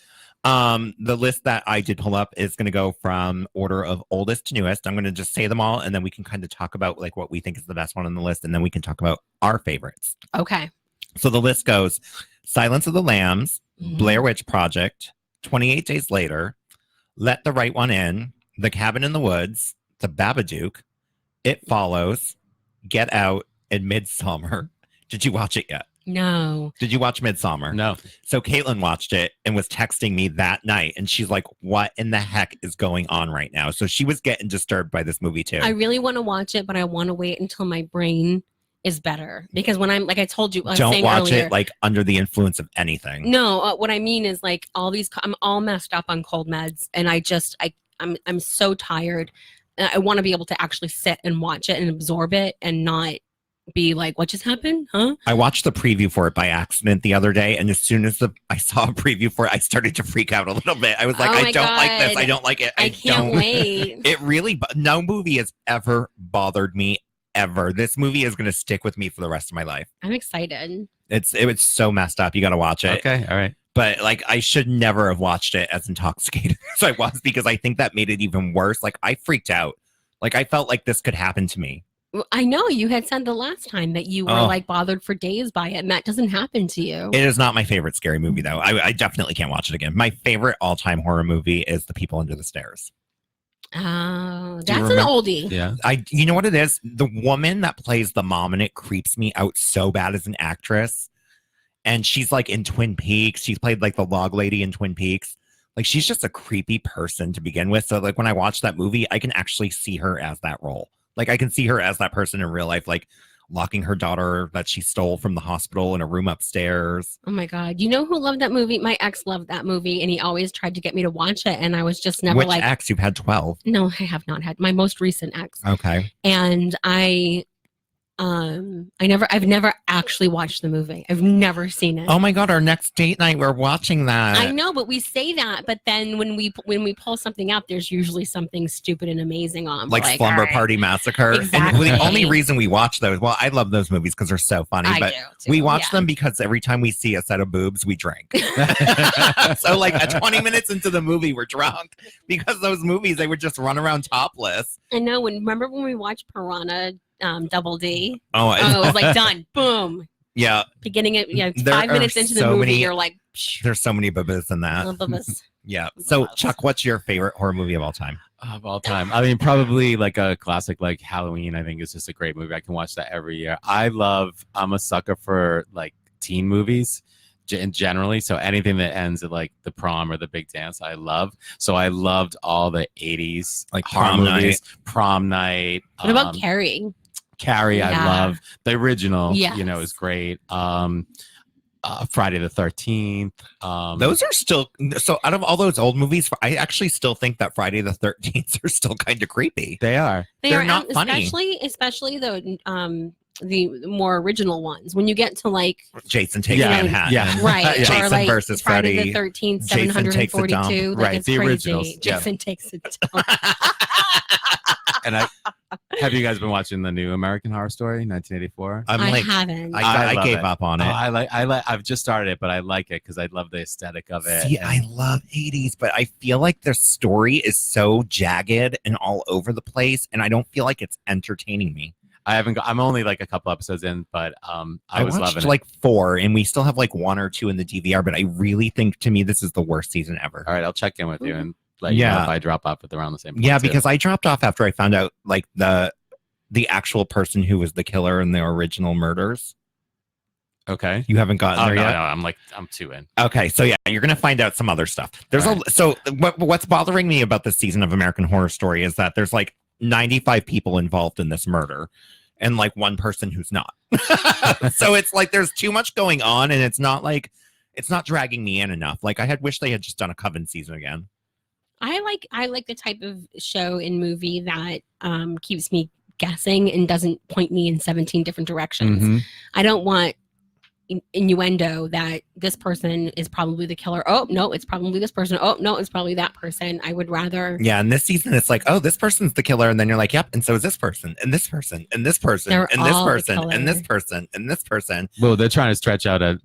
the list that I did pull up is going to go from order of oldest to newest. I'm going to just say them all, and then we can kind of talk about what we think is the best one on the list, and then we can talk about our favorites. Okay. So the list goes Silence of the Lambs, Blair Witch Project, 28 Days Later, Let the Right One In, The Cabin in the Woods, The Babadook, It Follows, Get Out, and Midsommar. Did you watch it yet? No. Did you watch Midsommar? No. So Caitlin watched it and was texting me that night, and she's like, what in the heck is going on right now? So she was getting disturbed by this movie too. I really want to watch it, but I want to wait until my brain is better. Because when I'm, like I told you, I was Don't saying watch earlier, it under the influence of anything. No, what I mean is I'm all messed up on cold meds, and I'm so tired. I want to be able to actually sit and watch it and absorb it and not be like, what just happened? Huh? I watched the preview for it by accident the other day, and as soon as I saw a preview for it, I started to freak out a little bit. I was like, I don't like this. I don't like it. I can't wait. It really, no movie has ever bothered me ever. This movie is going to stick with me for the rest of my life. I'm excited. It was so messed up. You got to watch it. Okay, all right. But I should never have watched it as intoxicated as I was because I think that made it even worse. I freaked out. I felt like this could happen to me. I know you had said the last time that you were bothered for days by it, and that doesn't happen to you. It is not my favorite scary movie, though. I definitely can't watch it again. My favorite all-time horror movie is The People Under the Stairs. Oh, that's an oldie. Yeah. You know what it is? The woman that plays the mom in it creeps me out so bad as an actress. And she's in Twin Peaks. She's played the log lady in Twin Peaks. Like she's just a creepy person to begin with. So like when I watch that movie, I can actually see her as that role. Like I can see her as that person in real life, like locking her daughter that she stole from the hospital in a room upstairs. Oh my God. You know who loved that movie? My ex loved that movie and he always tried to get me to watch it. And I was just never Which like, ex? You've had 12. no, I have not had my most recent ex. Okay. And I've never actually watched the movie. I've never seen it. Oh my God. Our next date night, we're watching that. I know, but we say that, but then when we pull something up, there's usually something stupid and amazing on. Like Slumber all right. Party Massacre. Exactly. And the only reason we watch those, well, I love those movies because they're so funny, I but do, too, we watch yeah. them because every time we see a set of boobs, we drink. So like 20 minutes into the movie, we're drunk because those movies, they would just run around topless. I know. Remember when we watched Piranha Double D? Oh, it was like done. Boom. Yeah. Beginning it, There 5 minutes are into the so movie, many- you're like, There's so many boobs in that. love us. Yeah. So Chuck, what's your favorite horror movie of all time? Of all time. I mean, probably like a classic like Halloween. I think is just a great movie. I can watch that every year. I'm a sucker for like teen movies generally. So anything that ends at like the prom or the big dance, I love. So I loved all the 80s like horror Prom Night. movies, Prom Night. What about Carrie? Carrie, I Yeah. love. The original, Yes. is great. Friday the 13th. Those are still, so out of all those old movies, I actually still think that Friday the 13th are still kind of creepy. They are. They're are not funny. especially the more original ones. When you get to like Jason Takes Yeah. Manhattan. Yeah. right, Jason or like versus Friday Freddy. the 13th, Jason Takes a Dump. 742. Like Right, it's the crazy. originals, yeah. Jason takes it down. And have you guys been watching the new American Horror Story 1984? I'm I like, haven't. I love gave it. up on it. I've just started it, but I like it because I love the aesthetic of it. See, and- I love 80s, but I feel like the story is so jagged and all over the place, and I don't feel like it's entertaining me. I'm only like a couple episodes in, but I was watched loving it. like 4, and we still have like 1 or 2 in the DVR, but I really think to me this is the worst season ever. All right, I'll check in with you and let you know if I drop off at around the same point. Yeah, too. because I dropped off after I found out like the actual person who was the killer in the original murders. Okay. You haven't gotten Oh, there no, yet? no, I'm 2 in. Okay, so yeah, you're gonna find out some other stuff. There's what's bothering me about this season of American Horror Story is that there's like 95 people involved in this murder, and like 1 person who's not. So it's like there's too much going on, and it's not dragging me in enough. Like I had wished they had just done a Coven season again. I like the type of show and movie that keeps me guessing and doesn't point me in 17 different directions. Mhm. I don't want innuendo that this person is probably the killer. Oh no, it's probably this person. Oh no, it's probably that person. I would rather. Yeah, and this season it's like, oh, this person's the killer, and then you're like, yep, and so is this person, and this person, and this person, They're and this all the person, and this killer. person, and this person. Well, they're trying to stretch out a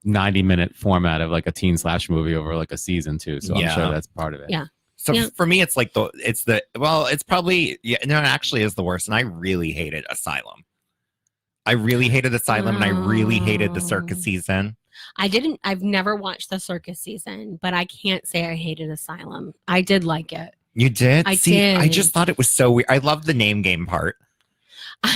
90-minute format of like a teen slash movie over like a season too. So Yeah. I'm sure that's part of it. Yeah. So Yeah. for me, it's like it's probably it actually is the worst, and I really hated Asylum. I really hated Asylum, and I really hated the circus season. I've never watched the circus season, but I can't say I hated Asylum. I did like it. You did? I See, I did. just thought it was so weird. I loved the name game part.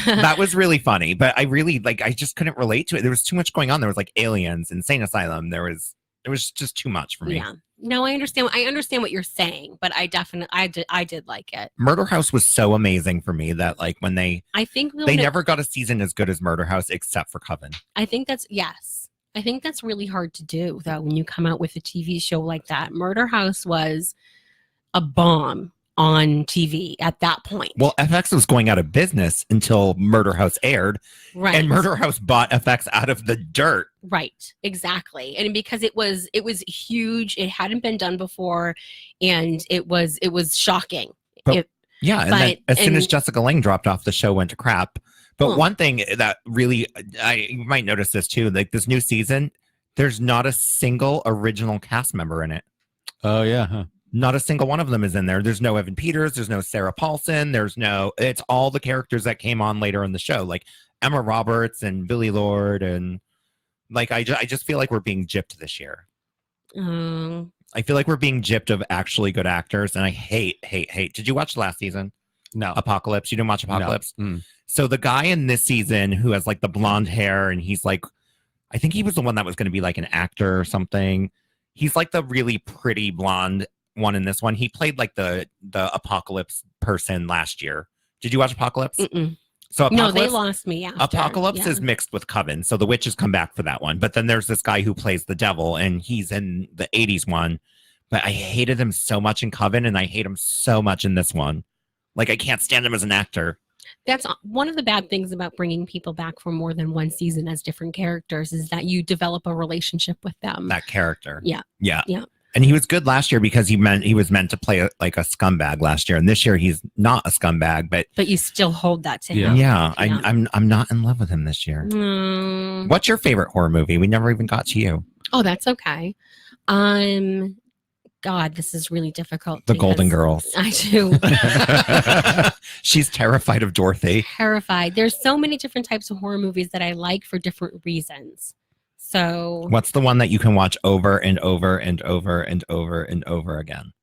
That was really funny, but I really I just couldn't relate to it. There was too much going on. There was like aliens, insane asylum. It was just too much for me. Yeah. No, I understand. I understand what you're saying, but I did like it. Murder House was so amazing for me that like when they I think never got a season as good as Murder House except for Coven. I think that's yes. I think that's really hard to do though when you come out with a TV show like that. Murder House was a bomb on TV at that point. Well, FX was going out of business until Murder House aired, Right. and Murder House bought FX out of the dirt. Right, exactly. And because it was huge, it hadn't been done before, and it was shocking. But- Yeah, and then as soon as and- Jessica Lange dropped off, the show went to crap. But Huh. one thing that really, you might notice this too, like this new season, there's not a single original cast member in it. Oh yeah. Huh. Not a single one of them is in there. There's no Evan Peters. There's no Sarah Paulson. It's all the characters that came on later in the show, like Emma Roberts and Billy Lord. And like, I just feel like we're being gypped this year. I feel like we're being gypped of actually good actors. And I hate. Did you watch last season? No. Apocalypse. You didn't watch Apocalypse? Mm. So the guy in this season who has like the blonde hair and he's like, I think he was the one that was going to be like an actor or something. He's like the really pretty blonde one in this one. He played like the Apocalypse person last year. Did you watch Apocalypse? Mm-mm. So Apocalypse, No, they lost me after. Apocalypse Yeah. is mixed with Coven, so the witches come back for that one. But then there's this guy who plays the devil, and he's in the 80s one. But I hated him so much in Coven, and I hate him so much in this one. Like, I can't stand him as an actor. That's one of the bad things about bringing people back for more than one season as different characters is that you develop a relationship with them. That character. Yeah. Yeah. Yeah. And he was good last year because he was meant to play like a scumbag last year, and this year he's not a scumbag. But you still hold that to yeah, him. I'm not in love with him this year. Mm. What's your favorite horror movie? We never even got to you. Oh, that's okay. God, this is really difficult. The Golden Girls. I do. She's terrified of Dorothy. Terrified. There's so many different types of horror movies that I like for different reasons. So What's the one that you can watch over and over and over and over and over again?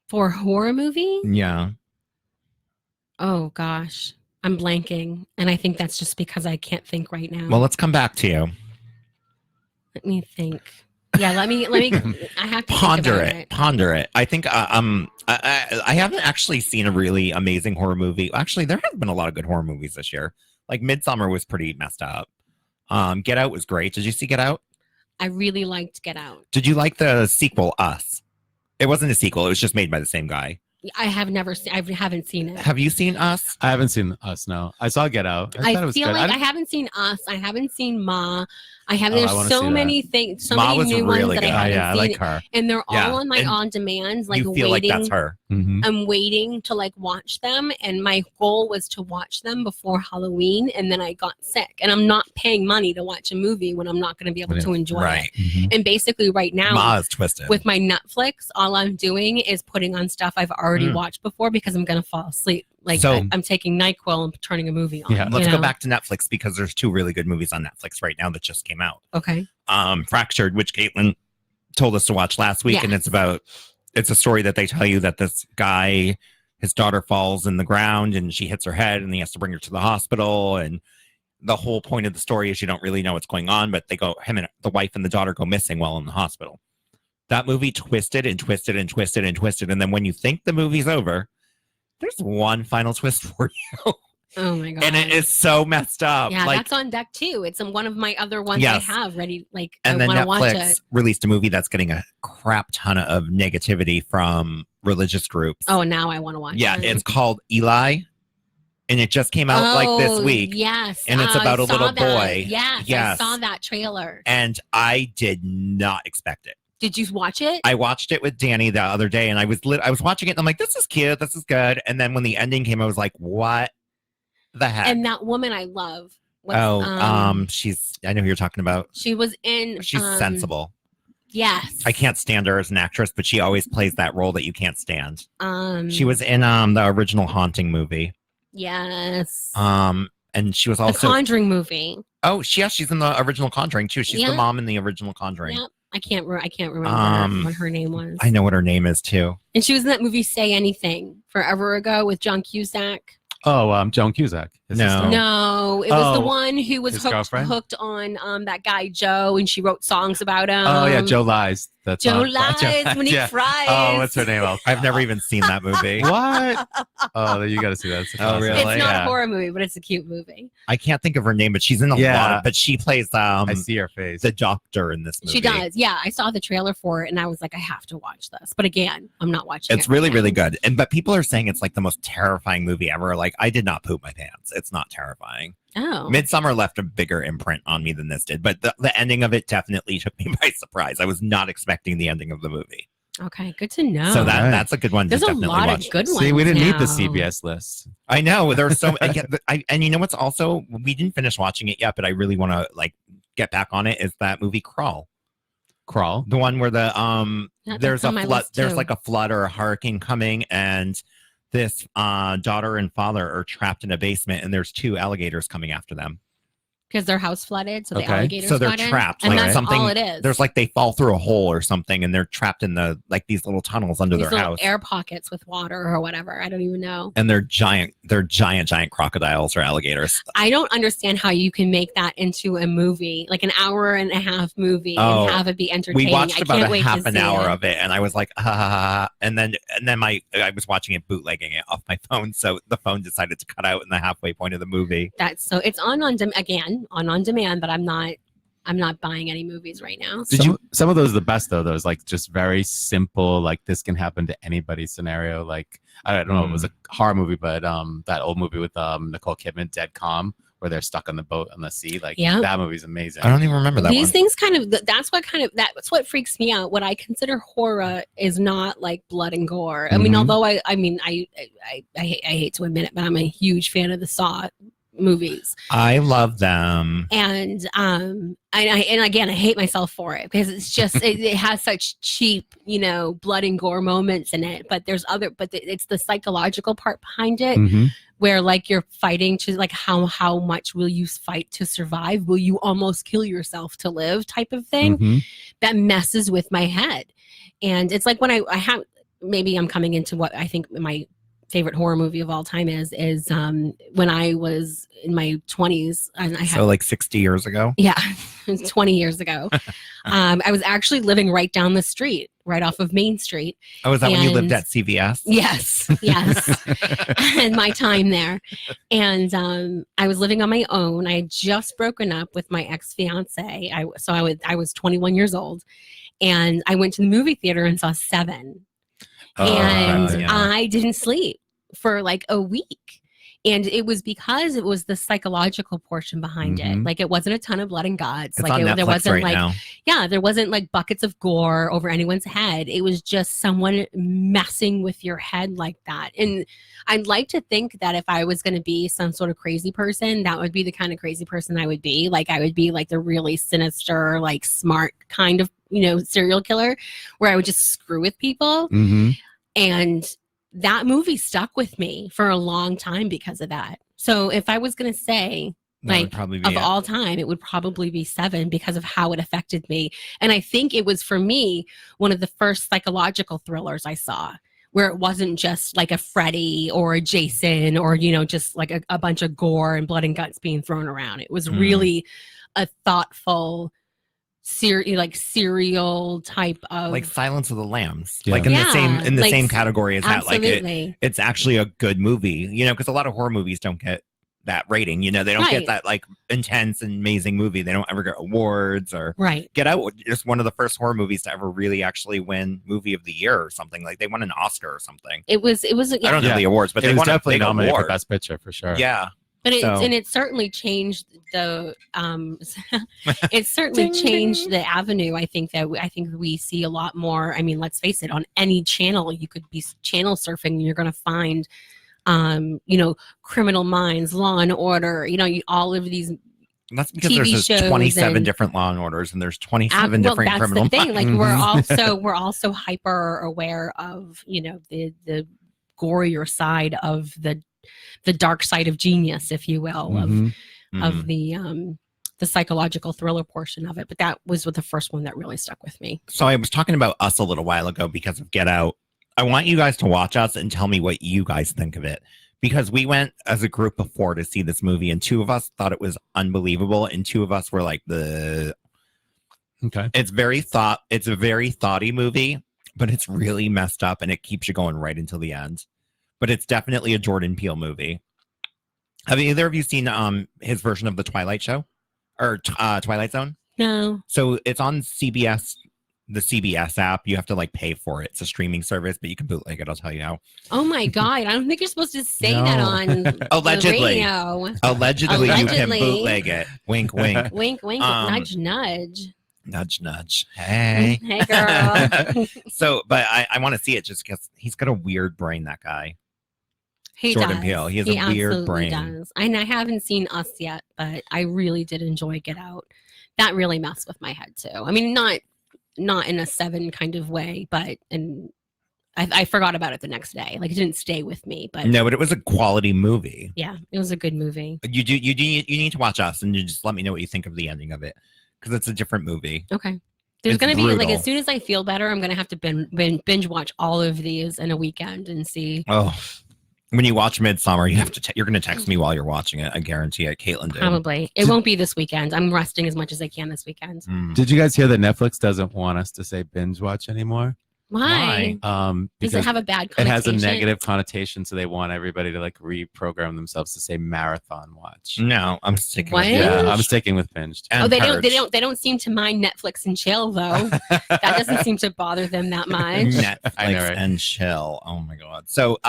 for a horror movie, Yeah. oh gosh, I'm blanking, and I think that's just because I can't think right now. Well, let's come back to you. Let me think. Yeah, let me. I have to Ponder think about it. Ponder it. I think I haven't actually seen a really amazing horror movie. Actually, there have been a lot of good horror movies this year. Like Midsommar was pretty messed up. Get Out was great. Did you see Get Out? I really liked Get Out. Did you like the sequel, Us? It wasn't a sequel. It was just made by the same guy. I haven't seen it. Have you seen Us? I haven't seen Us. No, I saw Get Out. I thought it was feel good. like I haven't seen Us. I haven't seen Ma. I have. Oh, I There's wanna so see many things. So Ma many was new really ones that good. I haven't I seen, like her. and they're Yeah, all on my and on demands. Like you feel waiting. like that's her. Mhm. I'm waiting to like watch them, and my goal was to watch them before Halloween, and then I got sick. And I'm not paying money to watch a movie when I'm not going to be able to enjoy Right. it. And basically, right now, Ma is twisted. with my Netflix, all I'm doing is putting on stuff I've already Mm. watched before because I'm going to fall asleep. Like So- I'm taking NyQuil and turning a movie on. Let's you go know? back to Netflix because there's two really good movies on Netflix right now that just came out. Okay. Fractured, which Caitlin told us to watch last week, and Yes. it's a story that they tell you that this guy, his daughter falls in the ground and she hits her head, and he has to bring her to the hospital. And the whole point of the story is you don't really know what's going on, but him and the wife and the daughter go missing while in the hospital. That movie twisted and twisted and twisted and twisted, and then when you think the movie's over, there's one final twist for you. Oh my god. And it is so messed up. Yeah, like, that's on deck too. It's one of my other ones Yes. I have ready. Like and I then want to watch Netflix it. released a movie that's getting a crap ton of negativity from religious groups. Oh, now I want to watch yeah, it. it's called Eli, and it just came out like this Oh, week. Yes. and it's I about a saw little that. boy. Yes, I Yes. saw that trailer. And I did not expect it. Did you watch it? I watched it with Danny the other day, and I was watching it, and I'm like, "This is cute. This is good." And then when the ending came, I was like, "What the heck?" And that woman I love. Was, she's. I know who you're talking about. she was in. She's sensible. Yes. I can't stand her as an actress, but she always plays that role that you can't stand. She Mm. was in the original Haunting movie. Yes. And she was The also Conjuring movie. she's in the original Conjuring too. She's Yeah. the mom in the original Conjuring. Yep. I can't remember what her name was. I know what her name is too. And she was in that movie Say Anything forever ago with John Cusack. Oh, Joan Cusack. his No. sister. No, it was the Oh, one who was his hooked, girlfriend? hooked on that guy Joe, and she wrote songs about him. Oh yeah, Joe Lies. That's Joe on- Lies when he fries. Oh, what's her name? I've never even seen that movie. What? Oh, you got to see that. It's awesome. really? It's not Yeah. a horror movie, but it's a cute movie. I can't think of her name, but she's in a Yeah. lot of. But she plays I see her face. the doctor in this movie. She does. Yeah, I saw the trailer for it, and I was like, I have to watch this. But again, I'm not watching It's it. really, right really now. good. But people are saying it's like the most terrifying movie ever. Like I did not poop my pants. It's not terrifying. Oh. Midsummer left a bigger imprint on me than this did, but the ending of it definitely took me by surprise. I was not expecting the ending of the movie. Okay, good to know. So that's a good one There's to a definitely lot watch. of good ones. See, we didn't need the now. CBS list. I know there's so and you know what's also we didn't finish watching it yet, but I really want to like get back on it. Is that movie Crawl? Crawl. The one where the That's there's a on my flood, list, there's too. like a flood or a hurricane coming, and this daughter and father are trapped in a basement, and there's two alligators coming after them. because their house flooded, so the Okay. alligators So they're got in. trapped, and like that's something. all it is. There's like they fall through a hole or something, and they're trapped in the like these little tunnels under these their little house. air pockets with water or whatever. I don't even know. And they're giant crocodiles or alligators. I don't understand how you can make that into a movie, like an hour and a half movie, Oh, and have it be entertaining. We watched I about can't a wait half to an see hour it. of it, and I was like, and then I was watching it bootlegging it off my phone, so the phone decided to cut out in the halfway point of the movie. That's so it's on demand, but I'm not buying any movies right now. Some of those are the best though. Those like just very simple, like this can happen to anybody scenario. Like I don't know, it was a horror movie, but that old movie with Nicole Kidman, Dead Calm, where they're stuck on the boat on the sea. Like that movie's amazing. I don't even remember that These one. things that's what freaks me out. What I consider horror is not like blood and gore. I mean, although I hate to admit it, but I'm a huge fan of the Saw movies. I love them. And again, I hate myself for it because it's just it has such cheap, blood and gore moments in it. But there's it's the psychological part behind it, where like you're fighting to like how much will you fight to survive? Will you almost kill yourself to live? Type of thing that messes with my head. And it's like when I have maybe I'm coming into what I think my favorite horror movie of all time is when I was in my 20s and I had So like 60 years ago. Yeah, 20 years ago. I was actually living right down the street, right off of Main Street. Oh, is that when you lived at CVS? Yes, and my time there. And I was living on my own. I had just broken up with my ex-fiance. I was 21 years old, and I went to the movie theater and saw Seven. And I didn't sleep for like a week. And it was because it was the psychological portion behind it. Like it wasn't a ton of blood and guts. It's like on Netflix there wasn't right now. there wasn't like buckets of gore over anyone's head. It was just someone messing with your head like that. And I'd like to think that if I was going to be some sort of crazy person, that would be the kind of crazy person I would be. Like I would be like the really sinister, like smart kind of, serial killer where I would just screw with people. And that movie stuck with me for a long time because of that. So if I was going to say, like, of all time, it would probably be Seven because of how it affected me. And I think it was, for me, one of the first psychological thrillers I saw, where it wasn't just like a Freddy or a Jason or, just like a bunch of gore and blood and guts being thrown around. It was really a thoughtful, serial type of, like Silence of the Lambs, Yeah. like in the same category as that. Like absolutely. it's actually a good movie, because a lot of horror movies don't get that rating. They don't get that like intense and amazing movie. They don't ever get awards or Get Out. Just one of the first horror movies to ever really actually win Movie of the Year or something. Like they won an Oscar or something. It was. I don't know the awards, but it they was won definitely a big nominated award. for Best Picture for sure. Yeah. But it certainly changed the it certainly changed the avenue. I think we see a lot more. I mean, let's face it, on any channel you could be channel surfing and you're going to find Criminal Minds, Law and Order, all of these. That's because TV there's shows 27 and- different Law and Orders, and there's 27 different that's criminal the thing. Like minds. we're also hyper aware of the gorier side of the dark side of genius, if you will, of the psychological thriller portion of it. But that was the first one that really stuck with me. So I was talking about Us a little while ago because of Get Out. I want you guys to watch Us and tell me what you guys think of it. Because we went as a group of 4 to see this movie, and 2 of us thought it was unbelievable, and 2 of us were like Okay. It's a very thoughty movie, but it's really messed up, and it keeps you going right until the end. But it's definitely a Jordan Peele movie. Have either of you seen his version of The Twilight Show or Twilight Zone? No. So it's on CBS, the CBS app. You have to like pay for it. It's a streaming service, but you can bootleg it. I'll tell you how. Oh my God. I don't think you're supposed to say that on Allegedly. the radio. Allegedly, you can bootleg it. Wink, wink. Wink, wink. Nudge, nudge. Nudge, nudge. Hey. Hey, girl. So, but I want to see it just because he's got a weird brain, that guy. He Jordan does. Peele. He has a weird absolutely brain. Does. And I haven't seen Us yet, but I really did enjoy Get Out. That really messed with my head too. I mean, not in a Seven kind of way, but I forgot about it the next day. Like it didn't stay with me, but No, but it was a quality movie. yeah, it was a good movie. You need to watch Us, and you just let me know what you think of the ending of it, because it's a different movie. Okay. There's It's going to be like, brutal. as soon as I feel better, I'm going to have to binge watch all of these in a weekend and see. Oh, when you watch Midsummer, you have to. You're going to text me while you're watching it. I guarantee it. Caitlin did. Probably. It won't be this weekend. I'm resting as much as I can this weekend. Did you guys hear that Netflix doesn't want us to say binge watch anymore? Why? Does Because it have a bad It has a connotation? negative connotation, so they want everybody to like reprogram themselves to say marathon watch. No, I'm sticking. What? With Yeah, Binge. I'm sticking with binge. And Oh, they Purge. don't seem to mind Netflix and chill though. That doesn't seem to bother them that much. Netflix I know, right? and chill. Oh my god. So,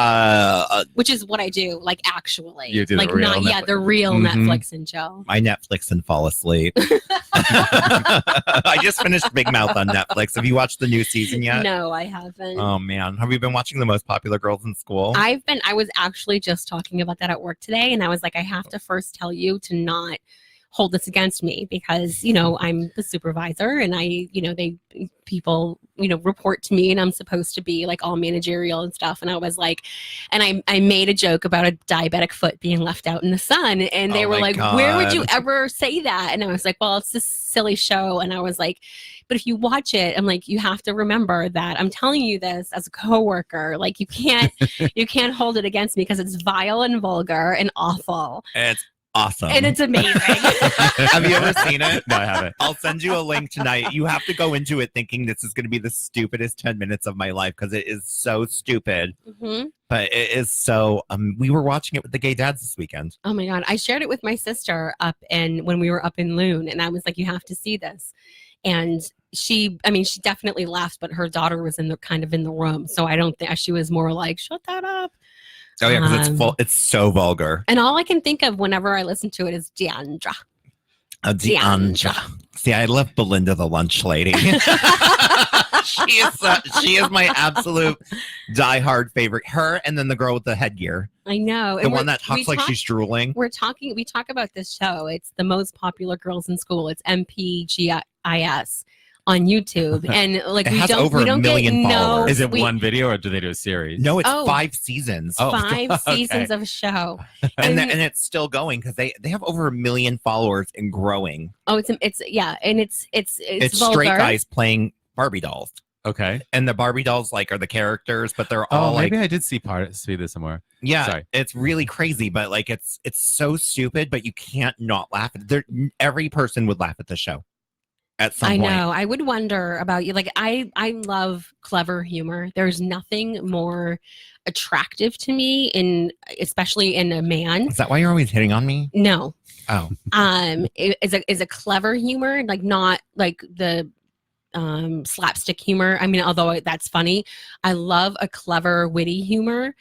Which is what I do, like actually. You do the like real not Netflix. the real Mhm. Netflix and chill. I Netflix and fall asleep. I just finished Big Mouth on Netflix. Have you watched the new season yet? No, I haven't. Oh man, have you been watching The Most Popular Girls in School? I was actually just talking about that at work today, and I was like, I have to first tell you to not hold this against me because, I'm the supervisor and people report to me and I'm supposed to be like all managerial and stuff. And I was like, and I made a joke about a diabetic foot being left out in the sun. And they Oh were my like, where would you God. ever say that? And I was like, well, it's this silly show. And I was like, but if you watch it, I'm like, you have to remember that I'm telling you this as a coworker. Like you can't hold it against me because it's vile and vulgar and awful. It's awesome. And it's amazing. Have you ever seen it? No, I haven't. I'll send you a link tonight. You have to go into it thinking this is going to be the stupidest 10 minutes of my life because it is so stupid. hmm But it is so. We were watching it with the gay dads this weekend. Oh my God. I shared it with my sister when we were up in Loon, and I was like, you have to see this. And she definitely laughed, but her daughter was in the room. So I don't think she was more like, shut that up. Oh yeah, because it's so vulgar. And all I can think of whenever I listen to it is Deandra. Deandra. See, I love Belinda the lunch lady. she is my absolute diehard favorite. Her and then the girl with the headgear. I know. The one that talks like she's drooling. We talk about this show. It's The Most Popular Girls in School. It's MPGIS on YouTube. And like It we has don't over we a don't million get followers. Is it one video or do they do a series? No, it's Oh. 5 seasons. Oh. 5 okay. seasons of a show. and it's still going because they have over 1 million followers and growing. Oh, it's It's vulgar. straight guys playing Barbie dolls. Okay. And the Barbie dolls are the characters, but they're all Oh, like maybe I did see this somewhere. yeah, Sorry. it's really crazy, but like it's so stupid, but you can't not laugh. Every person would laugh at the show at some I point. know. I would wonder about you. Like I love clever humor. There's nothing more attractive to me especially in a man. Is that why you're always hitting on me? No. Oh. Is a clever humor, like not like the slapstick humor. I mean, although that's funny, I love a clever, witty humor.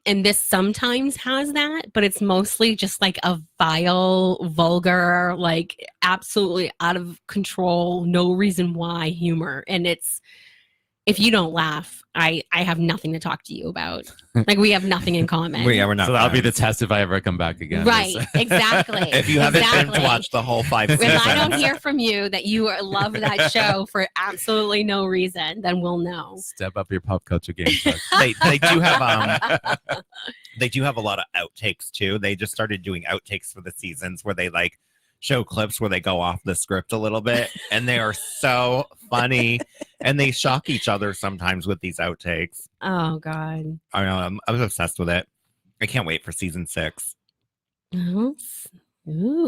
And this sometimes has that, but it's mostly just like a vile, vulgar, like absolutely out of control, no reason why humor. And if you don't laugh, I have nothing to talk to you about. Like we have nothing in common. We're not. So that'll be the friends. test if I ever come back again. Right, exactly. If you haven't Exactly. watched the whole 5 If seasons, I don't hear from you that you love that show for absolutely no reason, then we'll know. Step up your pop culture game. Chuck. they do have they do have a lot of outtakes too. They just started doing outtakes for the seasons where they like show clips where they go off the script a little bit, and they are so funny, and they shock each other sometimes with these outtakes. Oh God. I know, I was obsessed with it. I can't wait for season 6. Ooh,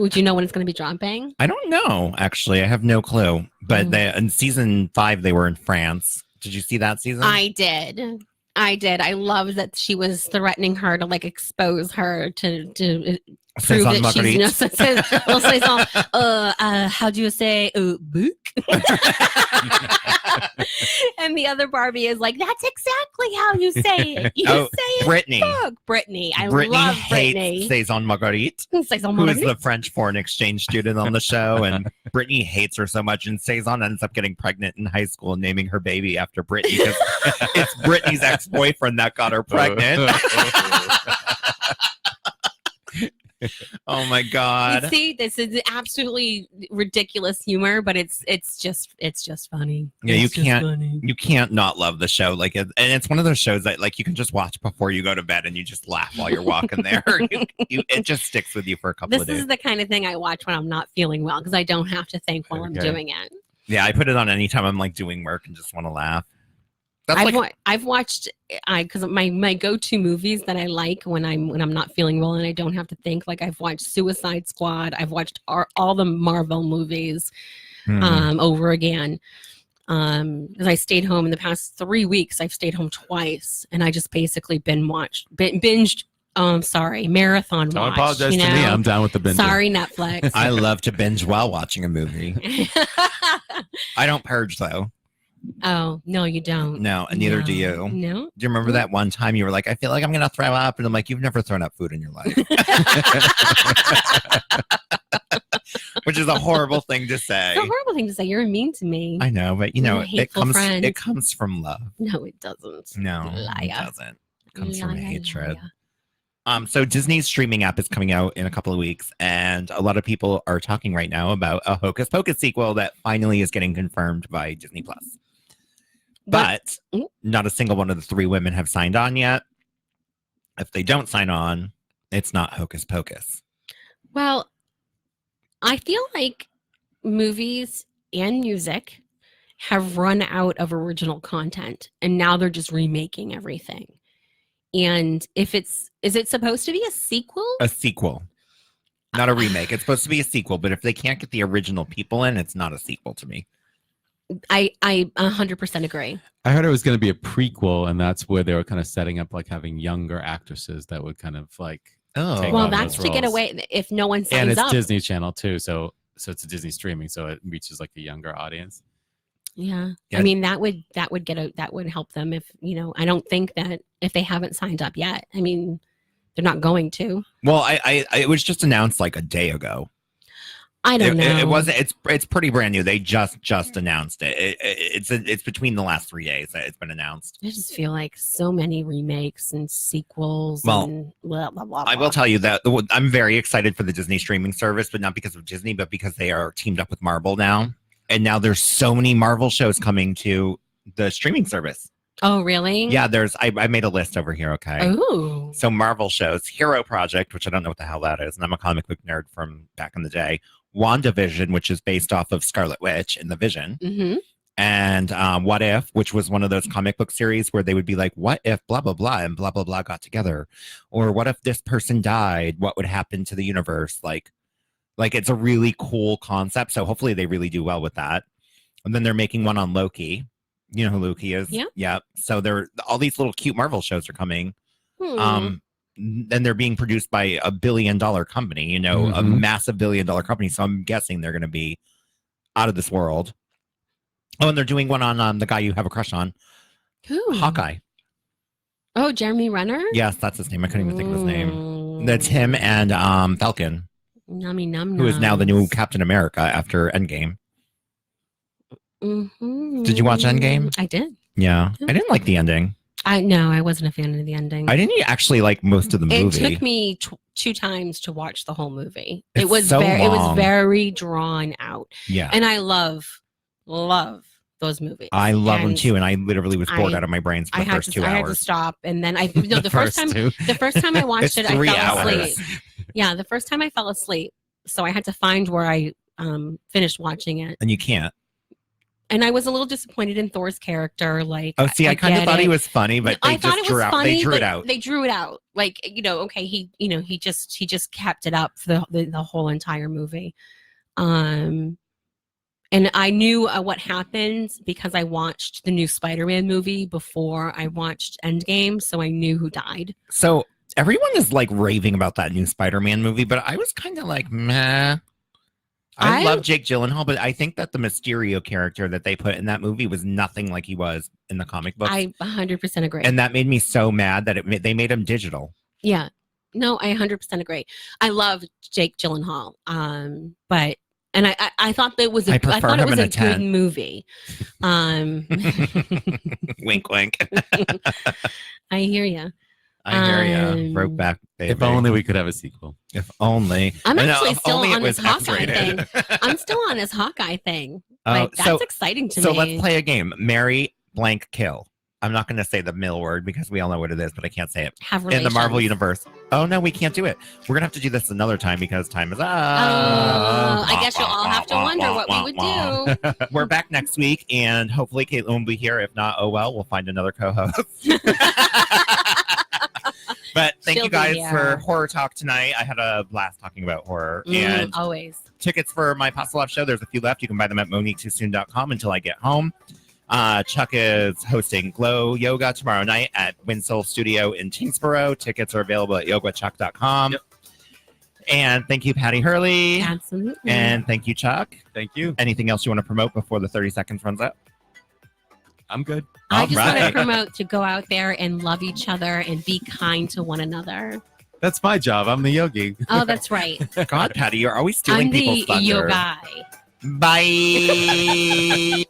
do you know when it's going to be dropping? I don't know, actually. I have no clue. But in season 5, they were in France. Did you see that season? I did. I loved that she was threatening her to like expose her to prove Saison that she's Marguerite. how do you say book? And the other Barbie is like, that's exactly how you say it. You Oh, say it Brittany. book. Brittany. I Brittany love hates Brittany. Saison Marguerite, Saison who is Marguerite. the French foreign exchange student on the show. And Brittany hates her so much. And Saison ends up getting pregnant in high school and naming her baby after Brittany because it's Brittany's ex-boyfriend that got her pregnant. Oh my God. See, this is absolutely ridiculous humor, but it's just funny. Yeah, It's just funny. you can't not love the show. Like, and it's one of those shows that like you can just watch before you go to bed and you just laugh while you're walking there. It just sticks with you for a couple This of days. is the kind of thing I watch when I'm not feeling well because I don't have to think while I'm doing it. Yeah, I put it on anytime I'm like doing work and just want to laugh. That's I've watched because my go-to movies that I like when I'm not feeling well and I don't have to think, like I've watched Suicide Squad, I've watched all the Marvel movies over again. As I stayed home in the past 3 weeks, I've stayed home twice and I just basically binged. Marathon Don't watch. apologize to me. I'm down with the binge. Sorry, Netflix. I love to binge while watching a movie. I don't purge though. Oh, no, you don't. No, and neither do you. No. Do you remember that one time you were like, I feel like I'm going to throw up? And I'm like, you've never thrown up food in your life. Which is a horrible thing to say. It's a horrible thing to say. You're mean to me. I know, but You're a hateful friend. it comes from love. No, it doesn't. No, Liar. it doesn't. It comes from Liar, hatred. liar. So Disney's streaming app is coming out in a couple of weeks, and a lot of people are talking right now about a Hocus Pocus sequel that finally is getting confirmed by Disney Plus. But not a single one of the 3 women have signed on yet. If they don't sign on, it's not Hocus Pocus. Well, I feel like movies and music have run out of original content and now they're just remaking everything. And is it supposed to be a sequel? A sequel. Not a remake. It's supposed to be a sequel, but if they can't get the original people in, it's not a sequel to me. I 100% agree. I heard it was going to be a prequel, and that's where they were kind of setting up like having younger actresses that would kind of like. Take Well, on that's those to get roles. away if no one signs And it's up. Disney Channel too, so it's a Disney streaming, so it reaches like a younger audience. Yeah. Yeah. I mean that would help them if, I don't think that if they haven't signed up yet. I mean, they're not going to. Well, it was just announced like a day ago. I don't know. It wasn't. It's pretty brand new. They just announced it. It's between the last 3 days that it's been announced. I just feel like so many remakes and sequels Well, and blah, blah, blah, I will blah. tell you that I'm very excited for the Disney streaming service, but not because of Disney, but because they are teamed up with Marvel now, and now there's so many Marvel shows coming to the streaming service. Oh, really? Yeah, I made a list over here. Okay. Oh. So Marvel shows: Hero Project, which I don't know what the hell that is, and I'm a comic book nerd from back in the day. WandaVision, which is based off of Scarlet Witch and the Vision. Mm-hmm. And What If, which was one of those comic book series where they would be like, what if blah, blah, blah, and blah, blah, blah got together? Or what if this person died? What would happen to the universe? Like it's a really cool concept. So hopefully they really do well with that. And then they're making one on Loki. You know who Loki is? Yeah. Yeah. So all these little cute Marvel shows are coming. And they're being produced by a $1 billion company, a massive $1 billion company. So I'm guessing they're going to be out of this world. Oh, and they're doing one on the guy you have a crush on. Who? Hawkeye. Oh, Jeremy Renner? Yes, that's his name. I couldn't even think of his name. That's him and Falcon, Nummy num who is now the new Captain America after Endgame. Mm-hmm. Did you watch Endgame? I did. Yeah. I didn't like the ending. I wasn't a fan of the ending. I didn't actually like most of the movie. It took me 2 times to watch the whole movie. It's it was so it was long. very drawn out. Yeah. And I love those movies. I love them And too, and I literally was bored I- out of my brains for the first 2 I had to hours. stop, and then the first time I watched It's it, I 3 fell hours. asleep. Yeah, the first time I fell asleep, so I had to find where I finished watching it, And you can't. and I was a little disappointed in Thor's character. Like, Oh, see, I kind of get thought he it. was funny, but they I thought just it was drew out. funny. They drew it but out. They drew it out. Like, okay, he just kept it up for the whole entire movie. And I knew what happened because I watched the new Spider-Man movie before I watched Endgame, so I knew who died. So everyone is like raving about that new Spider-Man movie, but I was kind of like, meh. I love Jake Gyllenhaal, but I think that the Mysterio character that they put in that movie was nothing like he was in the comic books. I 100% agree. And that made me so mad that they made him digital. Yeah. No, I 100% agree. I love Jake Gyllenhaal. But I thought that was I prefer thought it him was in a a 10. good movie. Wink, wink. I hear you. I hear you. Brokeback Baby. If only we could have a sequel. If only. I'm I know, actually if still only it on this was Hawkeye X-rated. thing. I'm still on his Hawkeye thing. Oh, Like, that's so- exciting to So me. let's play a game. Marry blank kill. I'm not going to say the mill word because we all know what it is, but I can't say it. Have in the Marvel relations. universe. Oh no, we can't do it. We're gonna have to do this another time because time is up. I guess you'll all have to wonder what we would do. We're back next week, and hopefully Caitlin will be here. If not, oh well, we'll find another co-host. But thank She'll you be guys here. for horror talk tonight. I had a blast talking about horror. And Always. tickets for my Pasta Love show, there's a few left. You can buy them at MoniqueTooSoon.com until I get home. Chuck is hosting Glow Yoga tomorrow night at Winsole Studio in Tingsboro. Tickets are available at yogachuck.com. Yep. And thank you, Patty Hurley. Absolutely. And thank you, Chuck. Thank you. Anything else you want to promote before the 30 seconds runs out? I'm good. I All just want right. to promote to go out there and love each other and be kind to one another. That's my job. I'm the yogi. Oh, that's right. God, Patty, you're always stealing I'm the people's thunder. yogai. Bye.